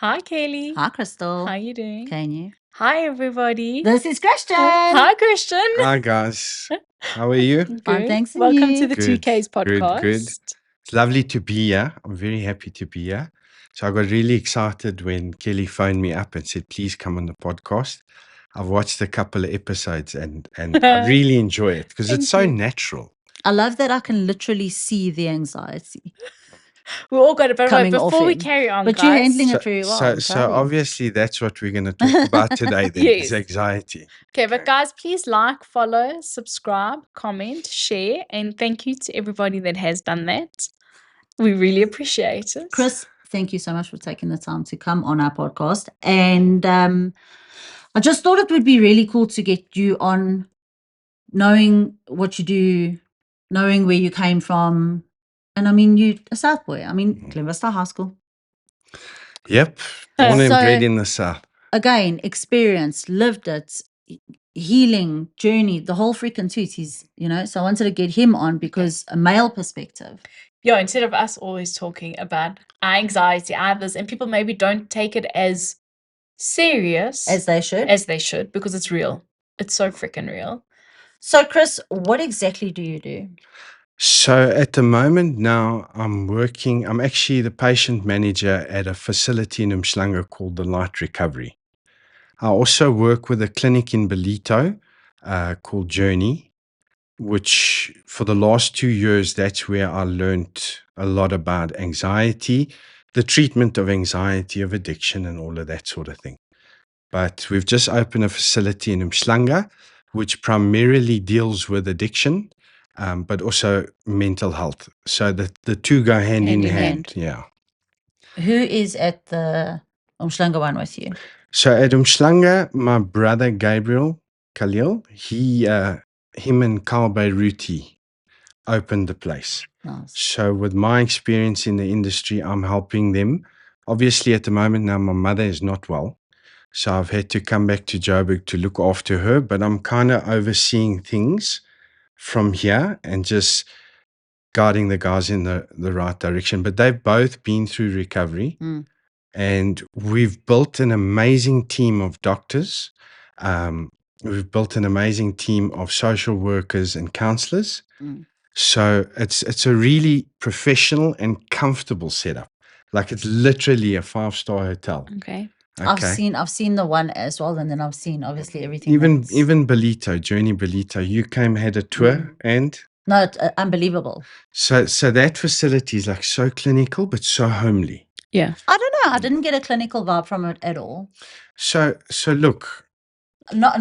Hi, Kaylee. Hi, Crystal. How you doing? Can you? Hi, everybody. This is Christian. Hi, Christian. Hi guys, how are you? Fine, Good. thanks. And Welcome you? to the Good, 2Ks good, podcast. good. It's lovely to be here. I'm very happy to be here. So I got really excited when Kelly phoned me up and said, "Please come on the podcast." I've watched a couple of episodes and I really enjoy it because it's so Thank you. natural. I love that I can literally see the anxiety. We all got it. But wait, Coming off before we him. carry on, But you're guys. handling it very well. I'm So proud of you. obviously that's what we're going to talk about today. Then is Yes. anxiety. Okay, but guys, please like, follow, subscribe, comment, share, and thank you to everybody that has done that. We really appreciate it. Chris, thank you so much for taking the time to come on our podcast. And I just thought it would be really cool to get you on, knowing what you do, knowing where you came from. And I mean, you're a South boy. I mean, Glenvista High School. Yep, born and So- bred in the South. Again, experience, lived it, healing journey, the whole freaking toot. He's, so I wanted to get him on because a male perspective. Yeah, instead of us always talking about our anxiety, others, and people maybe don't take it as serious As they should. as they should because it's real. It's so freaking real. So, Chris, what exactly do you do? So at the moment now, I'm actually the patient manager at a facility in Umhlanga called the Light Recovery. I also work with a clinic in Belito called Journey, which for the last 2 years, that's where I learned a lot about anxiety, the treatment of anxiety, of addiction, and all of that sort of thing. But we've just opened a facility in Umhlanga, which primarily deals with addiction, but also mental health. So the two go hand in hand. Yeah. Who is at the Umhlanga one with you? So at Umhlanga, my brother Gabriel Khalil, him and Carl Beiruti opened the place. Nice. So with my experience in the industry, I'm helping them. Obviously, at the moment now, my mother is not well. So I've had to come back to Joburg to look after her, but I'm kind of overseeing things from here and just guiding the guys in the right direction. But they've both been through recovery. And we've built an amazing team of doctors. We've built an amazing team of social workers and counselors. So it's a really professional and comfortable setup. Like it's literally a 5-star hotel. Okay. I've seen the one as well, and then I've seen obviously everything. Even Belito, Journey Belito, you came, had a tour, and no, it's unbelievable. so that facility is like so clinical but so homely. Yeah. I don't know. I didn't get a clinical vibe from it at all. So look, Not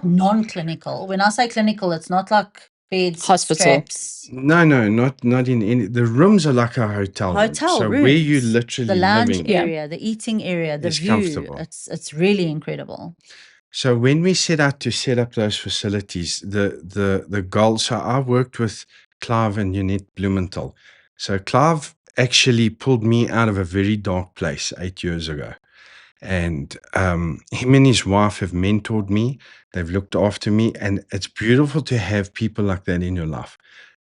non-clinical. When I say clinical, it's not like beds, Hospital. straps. no, not in any. The rooms are like a hotel room. Hotel so rooms. where you literally the lounge living. area, the eating area, the It's view. comfortable. It's really incredible. So when we set out to set up those facilities, the goal. So I worked with Clive and Unit Blumenthal. So Clive actually pulled me out of a very dark place 8 years ago. And him and his wife have mentored me. They've looked after me. And it's beautiful to have people like that in your life.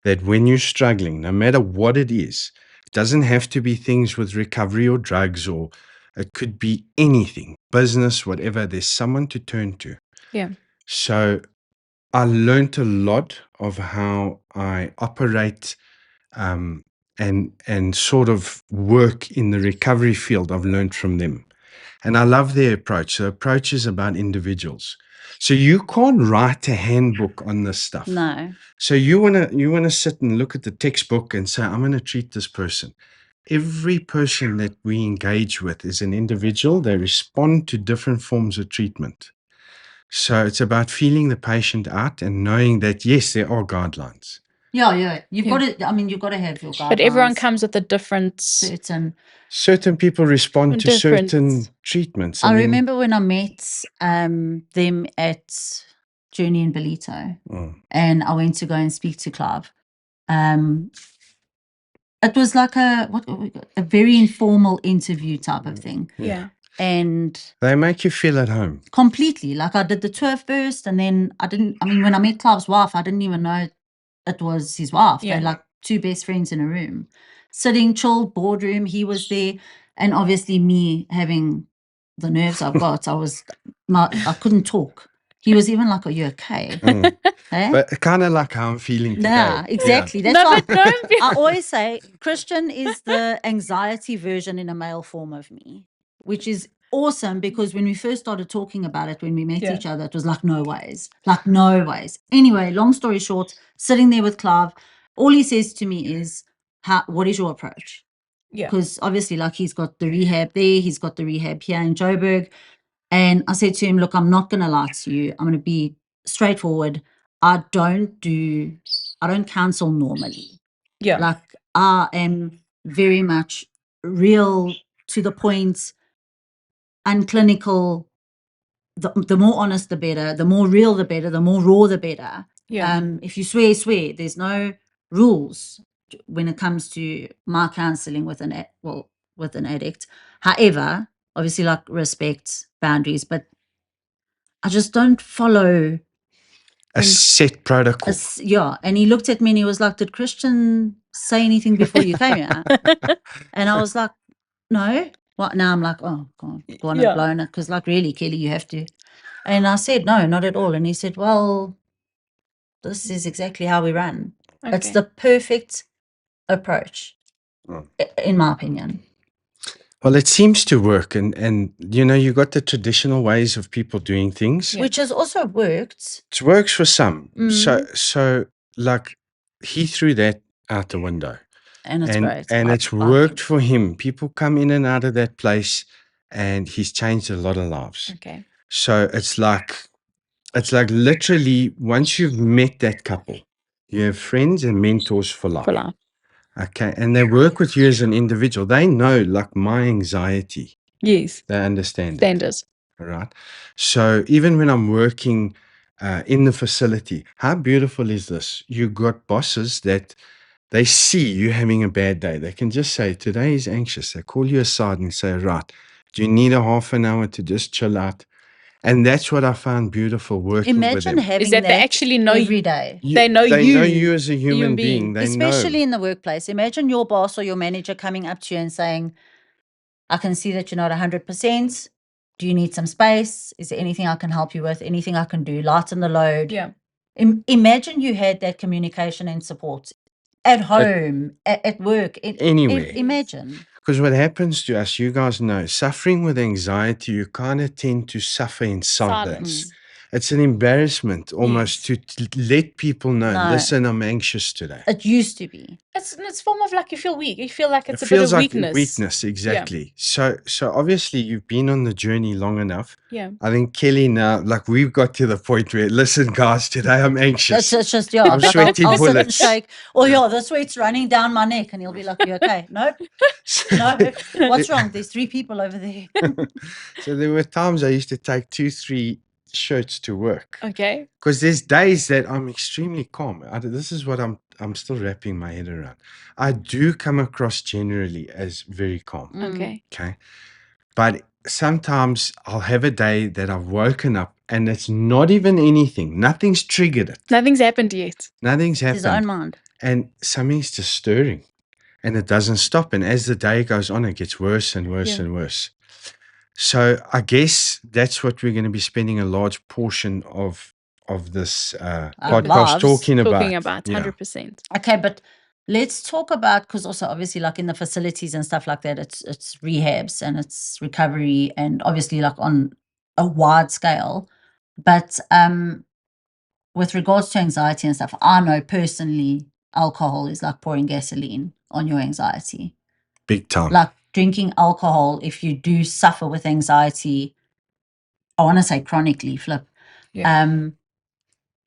That when you're struggling, no matter what it is, it doesn't have to be things with recovery or drugs, or it could be anything, business, whatever. There's someone to turn to. Yeah. So I learned a lot of how I operate and sort of work in the recovery field. I've learned from them. And I love their approach. The approach is about individuals. So you can't write a handbook on this stuff. No. So you wanna sit and look at the textbook and say, I'm gonna treat this person. Every person that we engage with is an individual. They respond to different forms of treatment. So it's about feeling the patient out and knowing that, yes, there are guidelines. Yeah. You've got to. I mean, you've got to have your guidelines. But everyone comes with a different. Certain people respond to Different. certain treatments. I remember when I met them at Journey in Belito, and I went to go and speak to Clive. It was like a very informal interview type of thing. Yeah. And they make you feel at home. Completely. Like I did the tour first, and then when I met Clive's wife, I didn't even know it was his wife. Yeah. They're like two best friends in a room. Sitting, chilled, boardroom. He was there. And obviously me having the nerves I've got, I couldn't talk. He was even like, "Are you okay?" Eh? But kind of like how I'm feeling today. Yeah, exactly. That's No, why but no, I always say Christian is the anxiety version in a male form of me, which is awesome because when we first started talking about it, when we met Yeah. each other, it was like, no ways, like, no ways. Anyway, long story short, sitting there with Clive, all he says to me is, what is your approach? Yeah. Because obviously, like, he's got the rehab there, he's got the rehab here in Joburg. And I said to him, look, I'm not going to lie to you. I'm going to be straightforward. I don't counsel normally. Yeah. Like, I am very much real, to the point, unclinical. The more honest, the better. The more real, the better. The more raw, the better. Yeah. If you swear, swear. There's no rules when it comes to my counseling with an addict. However, obviously, like, respect boundaries, but I just don't follow A set protocol. yeah. And he looked at me and he was like, "Did Christian say anything before you came here?" And I was like, "No." What now? I'm like, "Oh God, go on and blown it." Because, like, really, Kelly, you have to. And I said, "No, not at all." And he said, "Well, this is exactly how we run. It's Okay. the perfect approach, Mm. in my opinion." Well, it seems to work, and you got the traditional ways of people doing things. Which has also worked. It works for some. Mm. So like he threw that out the window, And it's great. and I it's think. worked for him. People come in and out of that place, and he's changed a lot of lives. Okay. So it's like literally once you've met that couple, you have friends and mentors for life. For life. Okay, and they work with you as an individual. They know, like, my anxiety. Yes. They understand it. Standards. All right. So even when I'm working in the facility, how beautiful is this? You got bosses that they see you having a bad day. They can just say, today is anxious. They call you aside and say, right, do you need a half an hour to just chill out? And that's what I found beautiful working with Imagine them. having Is that they that actually know every day. They know They you. know you as a human human being. being. They Especially know. in the workplace. Imagine your boss or your manager coming up to you and saying, "I can see that you're not 100%. Do you need some space? Is there anything I can help you with? Anything I can do? Lighten the load." Yeah. Imagine you had that communication and support at home, at work, Anywhere. imagine. Because what happens to us, you guys know, suffering with anxiety, you kind of tend to suffer in silence. It's an embarrassment almost to let people know, No. listen, I'm anxious today. It used to be. It's a form of, like, you feel weak. You feel like it's It a bit feels of like weakness. weakness, exactly. So obviously you've been on the journey long enough. Yeah. I think Kelly now, like, we've got to the point where, listen, guys, today I'm anxious. It's just, yeah. I'm like, sweating I'll sit and bullets. shake. Oh, yeah, the sweat's running down my neck. And he'll be like, "You okay?" "Nope." "No. What's wrong? There's 3 people over there." So there were times I used to take 2-3 shirts to work. Okay. Because there's days that I'm extremely calm. This is what I'm still wrapping my head around. I do come across generally as very calm. Okay. Okay. But sometimes I'll have a day that I've woken up and it's not even anything. Nothing's triggered it. Nothing's happened yet. Nothing's His own happened. mind. And something's just stirring. And it doesn't stop. And as the day goes on, it gets worse and worse and worse. So I guess that's what we're going to be spending a large portion of this podcast lives talking about. Talking about Yeah. 100%. Okay, but let's talk about, because also obviously, like, in the facilities and stuff like that, it's rehabs and it's recovery, and obviously, like, on a wide scale. But with regards to anxiety and stuff, I know personally alcohol is like pouring gasoline on your anxiety. Big time. Like, drinking alcohol, if you do suffer with anxiety, I want to say chronically, Flip,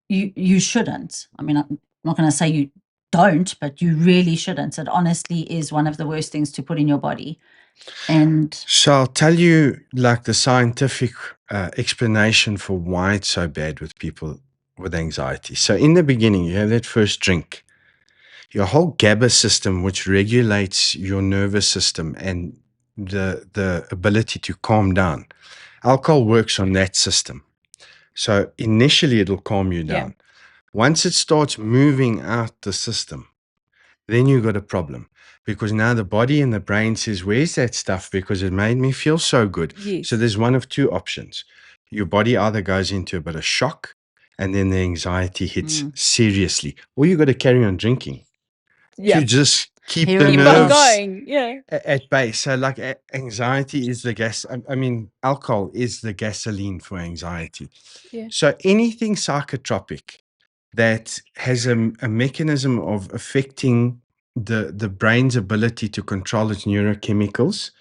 you shouldn't. I mean, I'm not going to say you don't, but you really shouldn't. It honestly is one of the worst things to put in your body. And So I'll tell you, like, the scientific explanation for why it's so bad with people with anxiety. So in the beginning, you have that first drink. Your whole GABA system, which regulates your nervous system and the ability to calm down, alcohol works on that system. So initially, it'll calm you down. Once it starts moving out the system, then you got a problem, because now the body and the brain says, where's that stuff? Because it made me feel so good. Yes. So there's one of two options. Your body either goes into a bit of shock and then the anxiety hits seriously, or you got to carry on drinking Yeah. to just keep Here the it Keep on nerves going. Yeah. at bay. So like anxiety is the gas. I mean, alcohol is the gasoline for anxiety. Yeah. So anything psychotropic that has a mechanism of affecting the brain's ability to control its neurochemicals.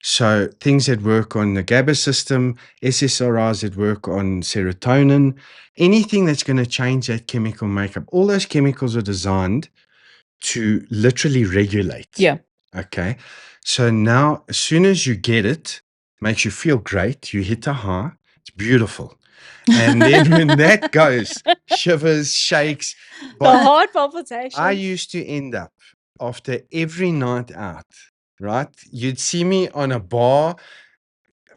So things that work on the GABA system, SSRIs that work on serotonin, anything that's going to change that chemical makeup. All those chemicals are designed to literally regulate. Yeah. Okay. So now, as soon as you get it, makes you feel great. You hit a high. It's beautiful. And then when that goes, shivers, shakes. The But heart palpitation. I used to end up after every night out, right? You'd see me on a bar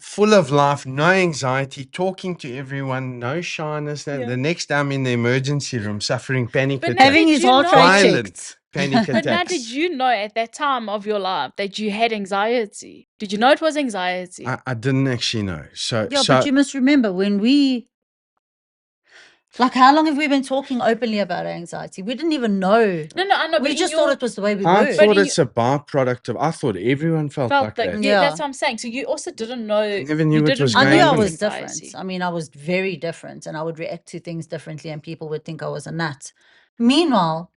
full of life, no anxiety, talking to everyone, no shyness. Yeah. The next day I'm in the emergency room suffering panic But now attacks. Having did his you heart know- rate Violent checked. panic But now, attacks. did you know at that time of your life that you had anxiety? Did you know it was anxiety? I didn't actually know. So, Yeah, but you must remember when like, how long have we been talking openly about anxiety? We didn't even know. no, I know. We but just in thought your, it was the way we I were. thought in it's a byproduct of, I thought everyone felt like felt like that. yeah, that's Yeah. what I'm saying. So you also didn't know. I never knew you what didn't was know I going knew it I on. was anxiety. different. I mean, I was very different and I would react to things differently and people would think I was a nut. Meanwhile,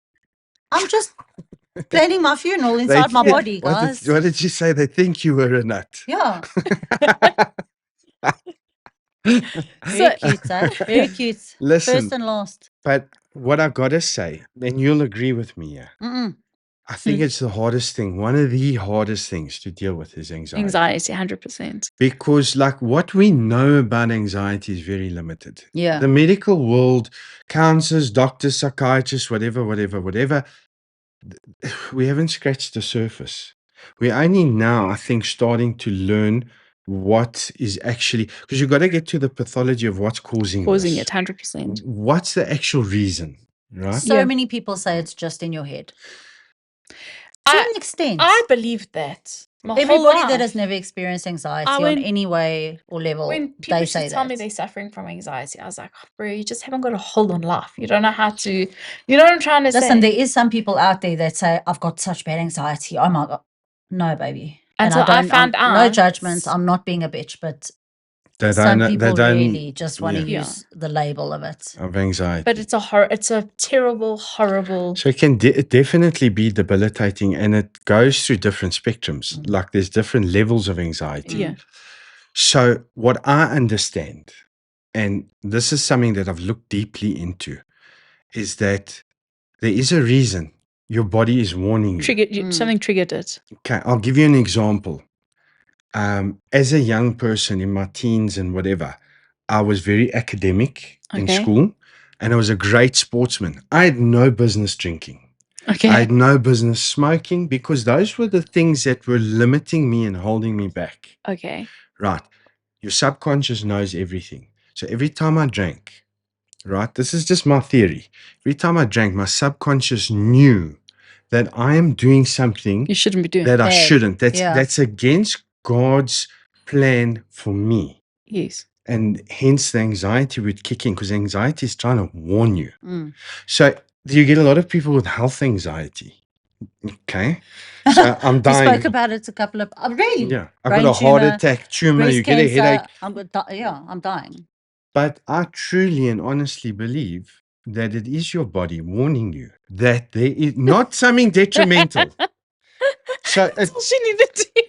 I'm just planning my funeral They inside my think- body, guys. What did you say? They think you were a nut. Yeah, So very cute, eh? Very cute. Listen, First and last. but what I gotta say, and you'll agree with me, yeah, Mm-mm. I think it's the hardest thing. One of the hardest things to deal with is anxiety, 100%. because like what we know about anxiety is very limited. Yeah. The medical world, counselors, doctors, psychiatrists, whatever, we haven't scratched the surface. We're only now, I think, starting to learn what is actually, because you've got to get to the pathology of what's causing Causing this. it 100%. What's the actual reason, right? So Yeah. many people say it's just in your head. To I- an extent. I believed that. My whole Everybody that life. has never experienced anxiety on when- any way or level, When people they used to say tell that. me they're suffering from anxiety, I was like, bro, you just haven't got a hold on life. You don't know how to, you know what I'm trying to Listen, say? there is some people out there that say, I've got such bad anxiety. Oh my God. No, baby. Until I found No out. judgment. I'm not being a bitch, but They some don't, people they don't really just want to yeah. use the label of it. of anxiety. But it's a terrible, horrible. So it can definitely be debilitating, and it goes through different spectrums. Like there's different levels of anxiety. Yeah. So what I understand, and this is something that I've looked deeply into, is that there is a reason your body is warning you. Triggered something triggered it. Okay, I'll give you an example. As a young person in my teens and whatever, I was very academic in Okay. school, and I was a great sportsman. I had no business drinking. Okay. I had no business smoking, because those were the things that were limiting me and holding me back. Okay. Right. Your subconscious knows everything. So every time I drank, right, this is just my theory. Every time I drank, my subconscious knew that I am doing something You shouldn't be doing that I Bad. shouldn't. Yeah. That's against God's plan for me. Yes. And hence the anxiety would kick in, because anxiety is trying to warn you. Mm. So you get a lot of people with health anxiety. Okay. So I'm We dying. spoke about it a couple of, really? Yeah. I've Brain got a heart tumor, attack, tumor, breast you get a cancer. headache. I'm dying. But I truly and honestly believe that it is your body warning you that there is not something detrimental. So, That's all she needed to do.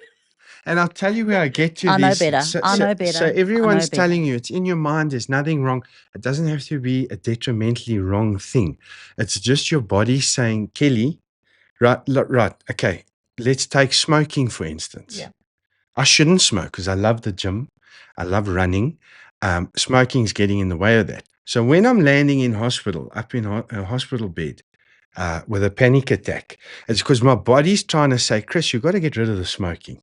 and I'll tell you where I get to I know these. better. So, I so- know better. So I know everyone's better. telling you it's in your mind. There's nothing wrong. It doesn't have to be a detrimentally wrong thing. It's just your body saying, Kelly, right. Okay. Let's take smoking, for instance. Yeah. I shouldn't smoke because I love the gym. I love running. Smoking is getting in the way of that. So when I'm landing in hospital, up in a hospital bed with a panic attack, it's because my body's trying to say, Chris, you've got to get rid of the smoking.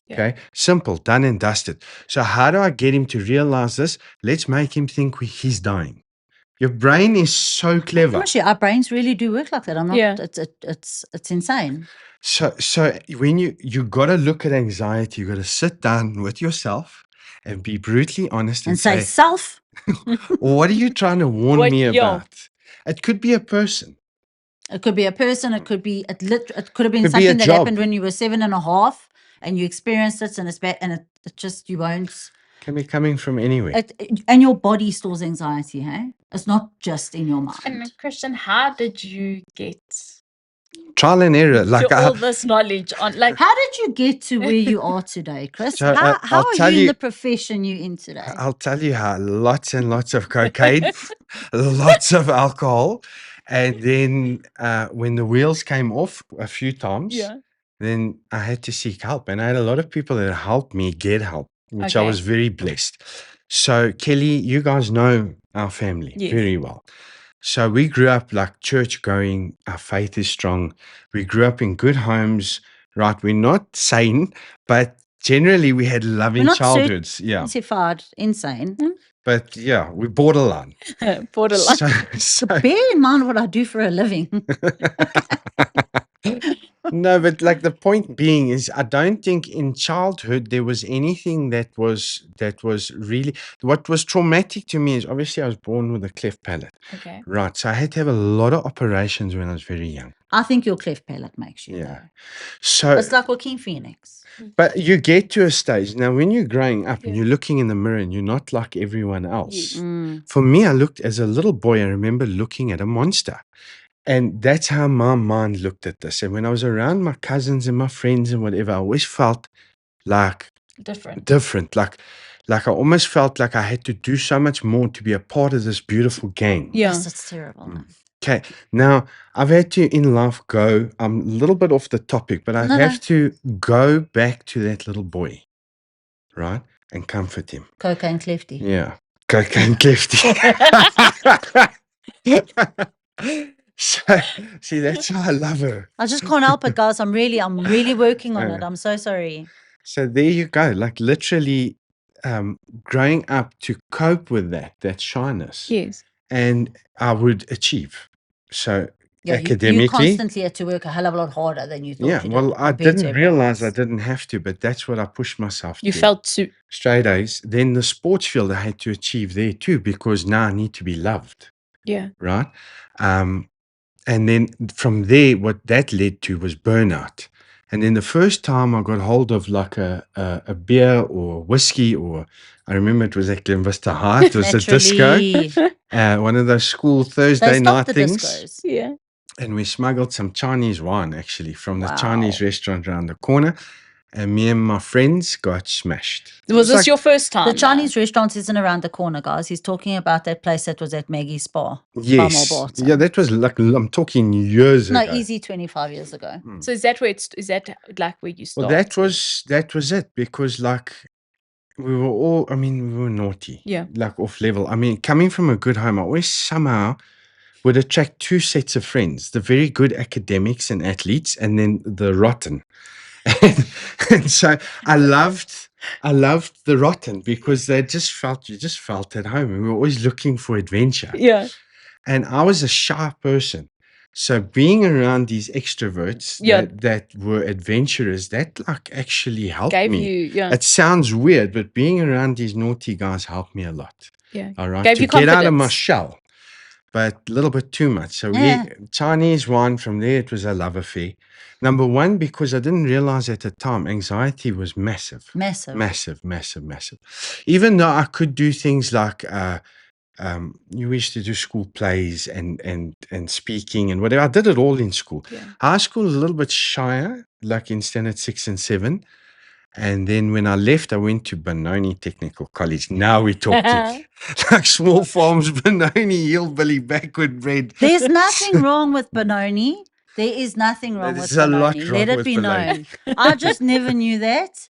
Yeah. Okay. Simple, done and dusted. So how do I get him to realize this? Let's make him think he's dying. Your brain is so I clever. promise you, our brains really do work like that. I'm not. Yeah. It's insane. So when you got to look at anxiety, you got to sit down with yourself and be brutally honest And say, say, self. what are you trying to warn What- me yeah. about? It could be a person. It could be a person. It could be it could have been Could be a something that job. happened when you were 7.5 and you experienced it, and it's bad, and it just you won't. Can be coming from anywhere. And your body stores anxiety. Hey, it's not just in your mind. And Christian, how did you get Trial and error. Like to all this knowledge on like How did you get to where you are today, Chris? So, how I'll are tell you in you- the profession you're in today? I'll tell you how lots and lots of cocaine, lots of alcohol. And then when the wheels came off a few times, yeah. then I had to seek help. And I had a lot of people that helped me get help, which I Okay. was very blessed. So, Kelly, you guys know our family Yes. very well. So we grew up like church going, our faith is strong. We grew up in good homes, right? We're not sane, but generally we had loving not childhoods. Yeah. Certified insane. But yeah, we borderline. Borderline. So, Bear in mind what I do for a living. no, but like the point being is I don't think in childhood there was anything that was really what was traumatic to me is obviously I was born with a cleft palate. Okay. Right. So I had to have a lot of operations when I was very young. I think your cleft palate makes you. Yeah. Though. So It's like Joaquin Phoenix. but you get to a stage now when you're growing up and Yeah. you're looking in the mirror and you're not like everyone else. Yes. For me, I looked as a little boy, I remember looking at a monster. And that's how my mind looked at this. And when I was around my cousins and my friends and whatever, I always felt like Different. Like I almost felt like I had to do so much more to be a part of this beautiful gang. Yeah. Yes, it's terrible. No. Okay. Now I've had to in life go, I'm a little bit off the topic, but I No, have no. to go back to that little boy, right? And comfort him. Cocaine clefty. Yeah. Cocaine Clifty. So, see, that's why I love her. I just can't help it, guys. I'm really working on it. I'm so sorry. So there you go. Like literally growing up to cope with that shyness. Yes. And I would achieve. So Yeah, you academically. constantly had to work a hell of a lot harder than you thought. Yeah, you well, did, I compared to didn't everyone realize I else. didn't have to, but that's what I pushed myself You to. felt too. Straight A's. Then the sports field I had to achieve there too, because now I need to be loved, Yeah. right? And then from there, what that led to was burnout. And then the first time I got hold of like a beer or whiskey, or I remember it was at Glenvista High, it was a disco, Naturally. one of those school They Thursday night stopped the things. discos. Yeah. And we smuggled some Chinese wine actually from the Wow. Chinese restaurant around the corner. And me and my friends got smashed. Was this your first time? The Chinese restaurant isn't around the corner, guys. He's talking about that place that was at Maggie's Spa. Yes. Barton. Yeah, that was like, I'm talking years No, ago. easy 25 years ago. So is that where is that like where you Well, started? that was it, because like we were all, I mean, we were naughty. Yeah. Like off level. I mean, coming from a good home, I always somehow would attract two sets of friends, the very good academics and athletes, and then the rotten. And so I loved the rotten because you just felt at home, and we were always looking for adventure. Yeah. And I was a shy person. So being around these extroverts Yeah. that were adventurous, that like actually helped Gave me. you, yeah. It sounds weird, but being around these naughty guys helped me a lot. Yeah. All right. Gave to you get out of my confidence. shell, but a little bit too much. So Yeah. Chinese wine, from there, it was a love affair. Number one, because I didn't realize at the time, anxiety was massive. Massive. Massive. Even though I could do things like, you used to do school plays and speaking and whatever. I did it all in school. Yeah. High school was a little bit shyer, like in standard 6 and 7. And then when I left, I went to Benoni Technical College. Now we're talking like small farms, Benoni, hillbilly, backward bred. There's nothing wrong with Benoni. There is nothing wrong with There's a lot Benoni. wrong Let it with be Benoni. known. I just never knew that.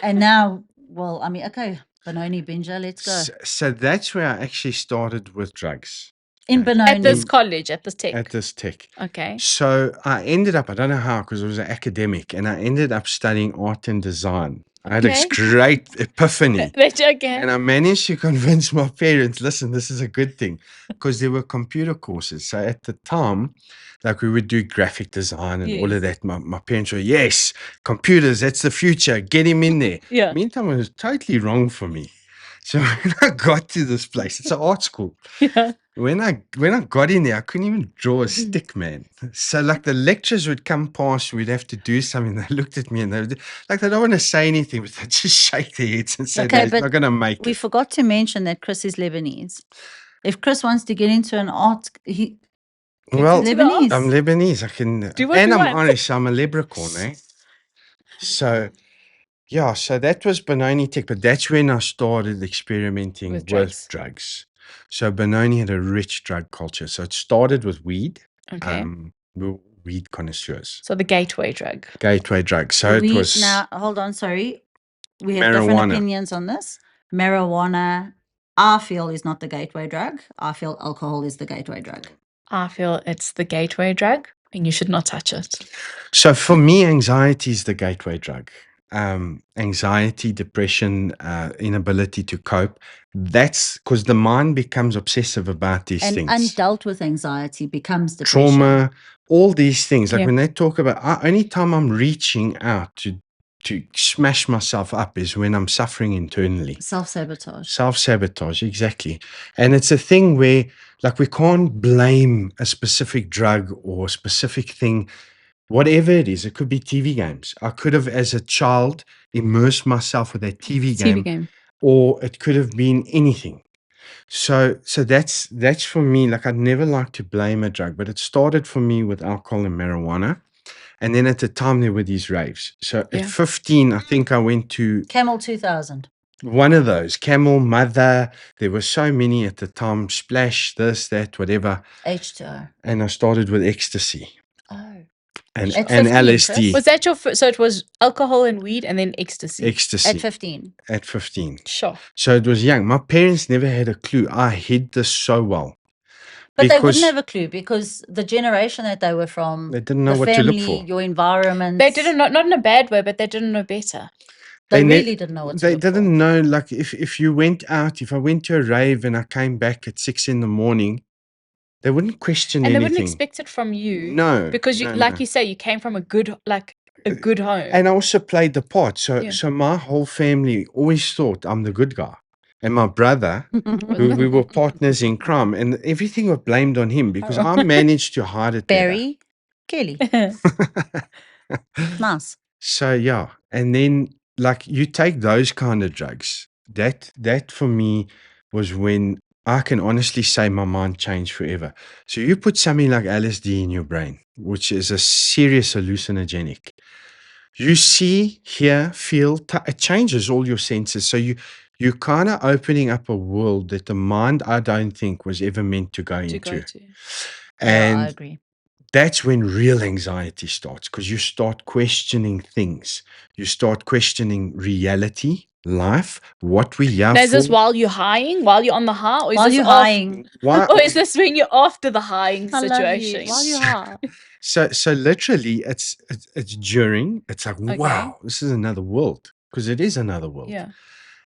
And now, well, I mean, okay, Benoni Binger, let's go. So that's where I actually started with drugs. In Benoni. At this college, at this tech. At this tech. Okay. So I ended up, I don't know how, because I was an academic, and I ended up studying art and design I had a Okay. great epiphany. That's okay. And I managed to convince my parents, listen, this is a good thing, because there were computer courses. So at the time, like we would do graphic design and all of Yes. that. My parents were, yes, computers, that's the future. Get him in there. Yeah. Meantime, it was totally wrong for me. So when I got to this place, it's an art school. Yeah. When I got in there, I couldn't even draw a stick, man. So like the lecturers would come past, we'd have to do something. They looked at me and they would, like they don't want to say anything, but they just shake their heads and say, Okay, no, it's but not going to make We it. forgot to mention that Chris is Lebanese. If Chris wants to get into an art, he Well, to the art. I'm Lebanese. I can, Do what and we I'm want. Irish. I'm a leprechaun, eh? So, yeah, so that was Benoni Tech, but that's when I started experimenting With with drugs. drugs. So Benoni had a rich drug culture. So it started with weed. Okay. We were weed connoisseurs. So the gateway drug. Gateway drugs. So it was now hold on, sorry. We have different marijuana. opinions on this. Marijuana, I feel, is not the gateway drug. I feel alcohol is the gateway drug. I feel it's the gateway drug and you should not touch it. So for me, anxiety is the gateway drug. Anxiety, depression, inability to cope. That's because the mind becomes obsessive about these And things. undealt with anxiety becomes depression. Trauma, all these things. Like Yeah. when they talk about, anytime I'm reaching out to smash myself up is when I'm suffering internally. Self-sabotage. Self-sabotage, exactly. And it's a thing where, like, we can't blame a specific drug or a specific thing. Whatever it is, it could be TV games. I could have, as a child, immersed myself with that TV game, or it could have been anything. So that's for me. Like, I'd never like to blame a drug, but it started for me with alcohol and marijuana. And then at the time, there were these raves. So Yeah. at 15, I think I went to Camel 2000. one of those. Camel, Mother. There were so many at the time. Splash, this, that, whatever. H2O. And I started with ecstasy. Oh. And, At and 15, LSD. Chris? Was that your so it was alcohol and weed and then ecstasy? Ecstasy. At 15. At 15. Sure. So it was young. My parents never had a clue. I hid this so well. But they wouldn't because have a clue because the generation that they were from, they didn't know the what family, to look for. your environment. They didn't know, not in a bad way, but they didn't know better. They ne- really didn't know what to They look for. didn't know, like, if you went out, if I went to a rave and I came back at 6 a.m, they wouldn't question And they anything. wouldn't expect it from you. No. Because you, no, like no. you say, you came from a good home. And I also played the part. So Yeah. so my whole family always thought I'm the good guy. And my brother, who we were partners in crime, and everything was blamed on him because I managed to hide it better. Barry Kelly. Nice. So yeah, and then like you take those kind of drugs. That for me was when I can honestly say my mind changed forever. So you put something like LSD in your brain, which is a serious hallucinogenic. You see, hear, feel, it changes all your senses. So you're kind of opening up a world that the mind, I don't think, was ever meant to go to into. go to. Yeah, I And agree. that's when real anxiety starts, because you start questioning things. You start questioning reality, life, what we have. Now, is this while you're highing, while you're on the high, or is While this you're off- highing. Why? or is this when you're after the highing I love situation? you. While you're high. So literally, it's during. It's like, Okay. wow, this is another world, because it is another world. Yeah.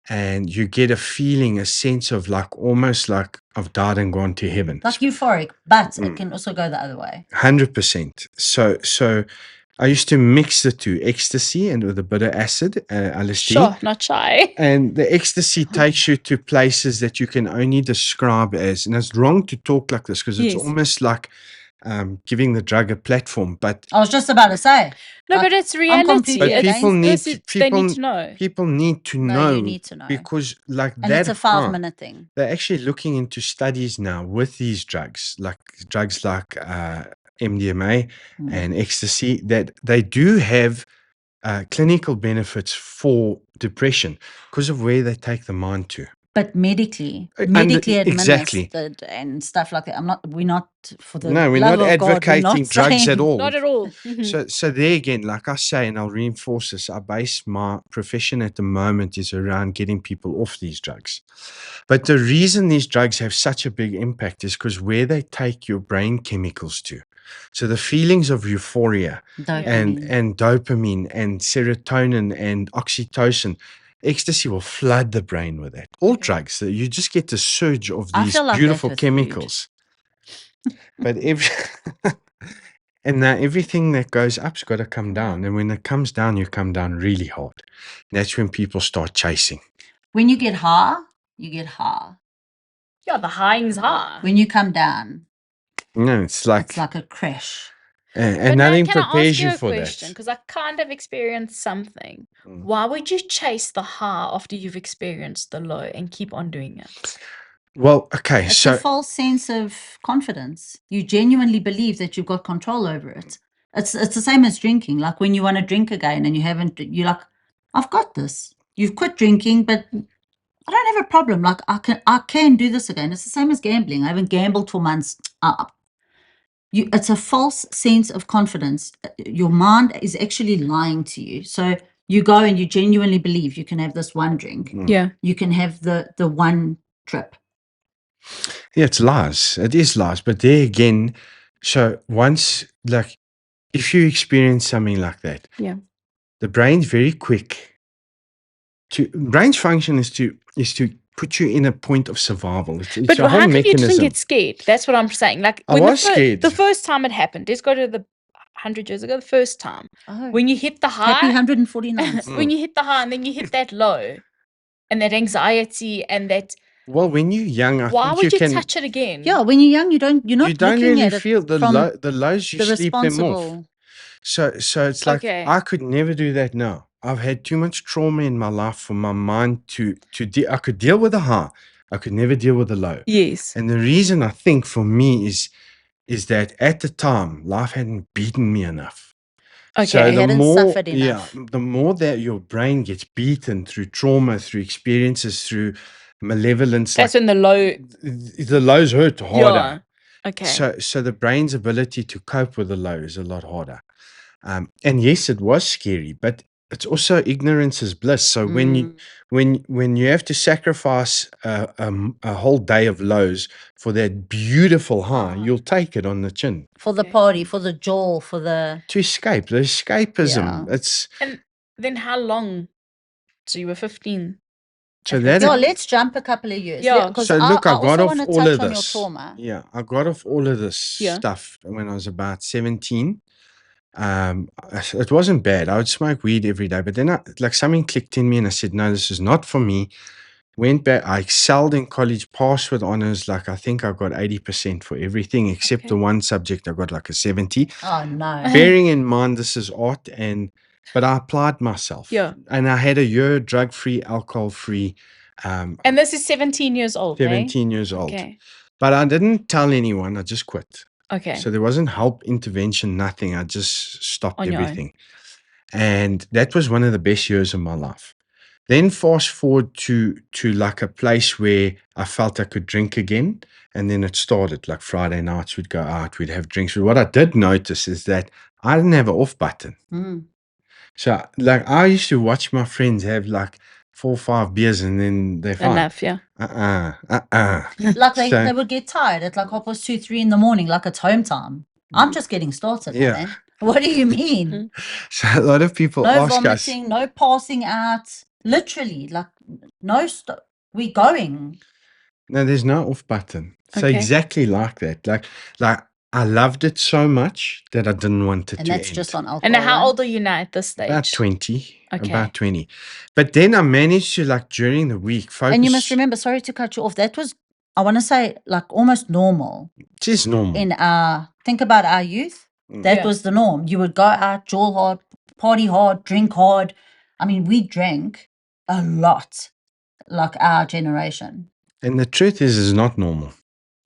And you get a feeling, a sense of like almost like I've died and gone to heaven. Like euphoric, but it can also go the other way. 100%. So I used to mix the two, ecstasy and with a bit of acid, LSD. Sure, not shy. And the ecstasy takes you to places that you can only describe as, and it's wrong to talk like this because it's Yes. almost like giving the drug a platform. But I was just about to say. No, Like, but it's I'm reality. completely But against people need They need to know. people need to No, know. you need to know. Because like And that it's a 5-minute thing. they're actually looking into studies now with these drugs like MDMA and ecstasy, that they do have clinical benefits for depression because of where they take the mind to. But medically Exactly. administered and stuff like that. We're not for the No, we're love not of God, we're advocating not drugs saying- at all. Not at all. So there again, like I say, and I'll reinforce this, I base my profession at the moment is around getting people off these drugs. But the reason these drugs have such a big impact is because where they take your brain chemicals to. So the feelings of euphoria Dopamine. and dopamine and serotonin and oxytocin, ecstasy will flood the brain with that. All drugs, that you just get a surge of I these feel like that beautiful with food. chemicals. But and now everything that goes up's got to come down. And when it comes down, you come down really hard. And that's when people start chasing. When you get high, you get high. Yeah, the high's high. When you come down, No, it's like a crash. and But now, nothing can I ask prepares you you a for question? that. Because I kind of experienced something. Mm. Why would you chase the high after you've experienced the low and keep on doing it? Well, okay, It's so a false sense of confidence. You genuinely believe that you've got control over it. It's the same as drinking. Like when you want to drink again and you haven't, you're like, I've got this. You've quit drinking, but I don't have a problem. Like I can do this again. It's the same as gambling. I haven't gambled for months. It's a false sense of confidence. Your mind is actually lying to you. So you go and you genuinely believe you can have this one drink. Yeah. You can have the one trip. yeah, it's lies. It is lies. But there again, so once, like, if you experience something like that, Yeah. the brain's very quick to brain's function is to put you in a point of survival. It's But a whole how come you didn't mechanism. get scared? That's what I'm saying. Like I when was scared. the first time it happened, let's go to the 100 years ago, the first time. Oh, When you hit the happy high, 149th. when you hit the high and then you hit that low and that anxiety and that, Well, when you're young, I why think would you you can. touch it again? Yeah, when you're young, you're not You don't looking really at it feel the from lows. You the sleep them off. responsible. So it's like Okay. I could never do that now. I've had too much trauma in my life for my mind to I could deal with the high. I could never deal with the low. Yes. And the reason I think for me is that at the time life hadn't beaten me enough. Okay. So You the hadn't more suffered enough. the more that your brain gets beaten through trauma, through experiences, through malevolence, That's like when the low. the lows hurt harder. Yeah. Okay. So the brain's ability to cope with the low is a lot harder. And yes, it was scary, but it's also ignorance is bliss. So when you have to sacrifice a whole day of lows for that beautiful high, you'll take it on the chin For the Okay. party, for the joy, for the to escape. The escapism. Yeah. It's And then how long? So you were 15. so at that the Yeah, time? let's jump a couple of years. Yeah. Because so look, I got also off want to all touch of on your this. trauma. Yeah, I got off all of this Yeah. stuff when I was about 17. It wasn't bad. I would smoke weed every day, but then like something clicked in me and I said, no, this is not for me. Went back. I excelled in college, passed with honors. Like I think I got 80% for everything except the Okay. one subject. I got like a 70. Oh no. Bearing in mind this is art, but I applied myself. Yeah. And I had a year drug-free, alcohol-free. And this is 17 years old, 17 years old. Okay. But I didn't tell anyone. I just quit. Okay. So there wasn't help, intervention, nothing. I just stopped On your own. everything. And that was one of the best years of my life. Then fast forward to like a place where I felt I could drink again. And then it started like Friday nights, we'd go out, we'd have drinks. But what I did notice is that I didn't have an off button. So like I used to watch my friends have like 4 or 5 beers and then they're fine. Enough, yeah. Like they So- would get tired at like 2:30, 3 in the morning, like it's home time. I'm just getting started. Yeah. Man. What do you mean? So a lot of people No ask us, vomiting, no passing out. Literally, like no stop. We going. no, there's no off button. So Okay. exactly like that. Like I loved it so much that I didn't want it And to that's end. just on alcohol. And now how right? old are you now at this stage? About 20. Okay. About 20. But then I managed to like during the week focus. And you must remember, sorry to cut you off, that was, I want to say, like almost normal It is normal. in think about our youth. That Yeah. was the norm. You would go out, jaw hard, party hard, drink hard. I mean, we drank a lot, like our generation. And the truth is it's not normal.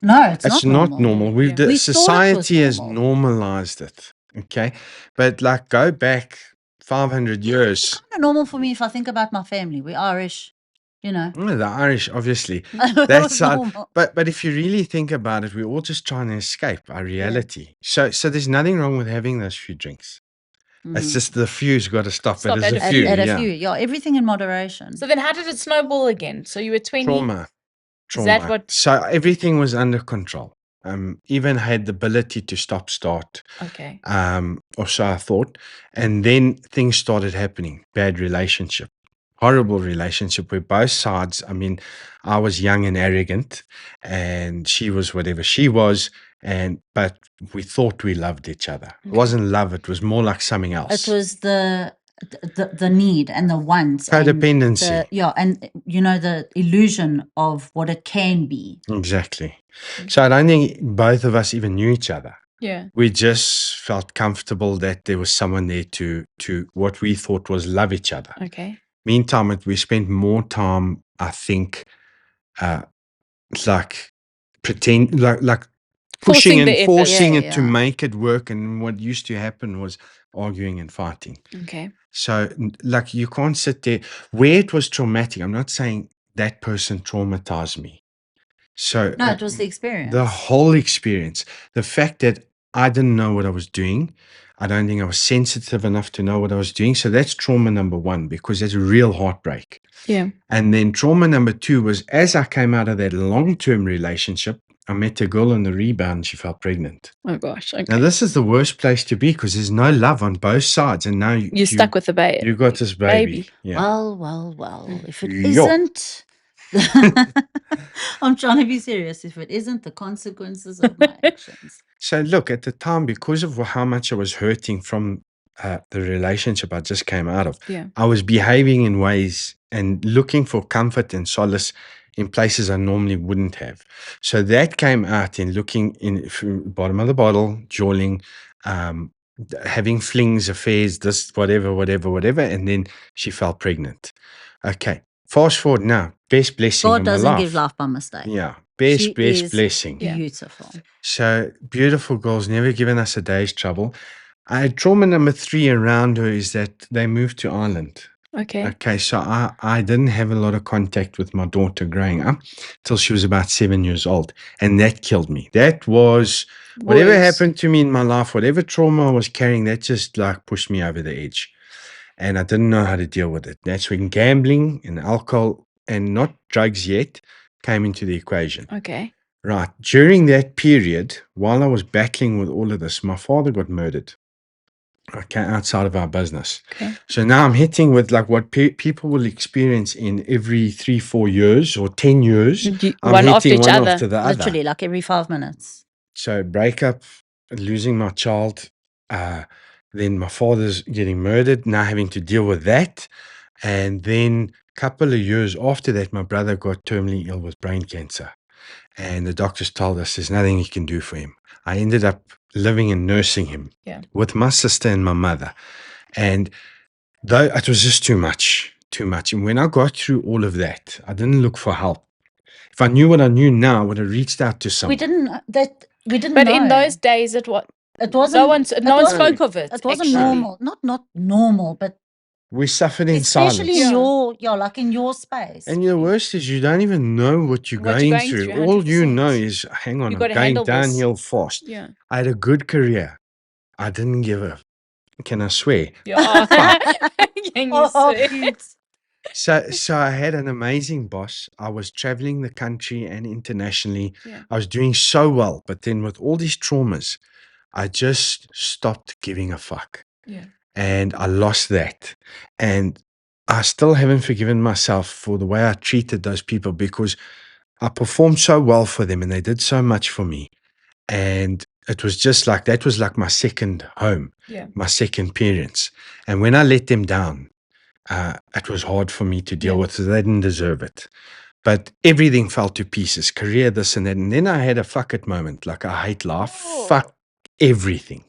No, it's It's not not normal. normal. Yeah. The We thought it was society has normal. normalized it. Okay. But like go back 500 years. Kind of normal for me if I think about my family. We're Irish, you know. The Irish, obviously. It That's was normal. but if you really think about it, we're all just trying to escape our reality. So there's nothing wrong with having those few drinks. It's just the few's got to stop. Stop It is at a a few. few. At a Yeah. few, yeah, everything in moderation. So then how did it snowball again? So you were 20. Trauma. Is that what- So everything was under control. even had the ability to start. Okay. Or so I thought. And then things started happening. Bad relationship, horrible relationship where both sides, I mean, I was young and arrogant and she was whatever she was. But we thought we loved each other. It Okay. wasn't love. It was more like something else. It was the need and the wants. Codependency. And the illusion of what it can be. Exactly. So I don't think both of us even knew each other. Yeah. We just felt comfortable that there was someone there to what we thought was love each other. Okay. Meantime, we spent more time, I think, like pretend, like pushing Forcing and the effort. forcing Yeah, it to yeah. make it work. And what used to happen was arguing and fighting. Okay. So, like, you can't sit there where it was traumatic. I'm not saying that person traumatized me. So, No, it was the experience. the whole experience, the fact that I didn't know what I was doing. I don't think I was sensitive enough to know what I was doing. So that's trauma number one, because that's real heartbreak. Yeah. And then trauma number two was, as I came out of that long-term relationship, I met a girl on the rebound. She fell pregnant. Oh gosh. Okay. Now, this is the worst place to be because there's no love on both sides. And now You're stuck with the baby. you got this baby. Yeah. Well, if it Yo. isn't, I'm trying to be serious. If it isn't the consequences of my actions. So look, at the time, because of how much I was hurting from the relationship I just came out of, Yeah. I was behaving in ways and looking for comfort and solace in places I normally wouldn't have. So that came out in looking in bottom of the bottle, jawling, having flings, affairs, this, whatever. And then she fell pregnant. Okay. Fast forward now, best blessing God of my doesn't life. give life by mistake. Yeah. Best She is blessing. Yeah. beautiful. So beautiful girls, never given us a day's trouble. Trauma number 3 around her is that they moved to Ireland. Okay. Okay, so I didn't have a lot of contact with my daughter growing up till she was about 7 years old. And that killed me. That was whatever Worse. happened to me in my life, whatever trauma I was carrying, that just like pushed me over the edge. And I didn't know how to deal with it. That's when gambling and alcohol and not drugs yet came into the equation. Okay. Right. During that period, while I was battling with all of this, my father got murdered. Okay, outside of our business. Okay. So now I'm hitting with like what people will experience in every 3-4 years or 10 years. I'm One after hitting each one other. after the other. Literally, like every 5 minutes. So breakup, losing my child, then my father's getting murdered, now having to deal with that. And then a couple of years after that, my brother got terminally ill with brain cancer. And the doctors told us there's nothing you can do for him. I ended up living and nursing him with my sister and my mother. And though it was just too much. And when I got through all of that, I didn't look for help. If I knew what I knew now, I would have reached out to someone. We didn't But know. in those days, it wasn't. No one spoke of it. It wasn't actually. normal. Not normal, but We suffered in especially silence. in your space. And the worst is you don't even know what you're going through. All you know is, hang on, You I'm gotta going handle this. downhill fast. Yeah. I had a good career. I didn't give a, can I swear? Yeah. Can you say? cute. So I had an amazing boss. I was traveling the country and internationally. Yeah. I was doing so well. But then with all these traumas, I just stopped giving a fuck. Yeah. And I lost that. And I still haven't forgiven myself for the way I treated those people because I performed so well for them and they did so much for me. And it was just like, that was like my second home, my second parents. And when I let them down, it was hard for me to deal with. So they didn't deserve it. But everything fell to pieces, career, this and that. And then I had a fuck it moment. Like, I hate life. Fuck everything.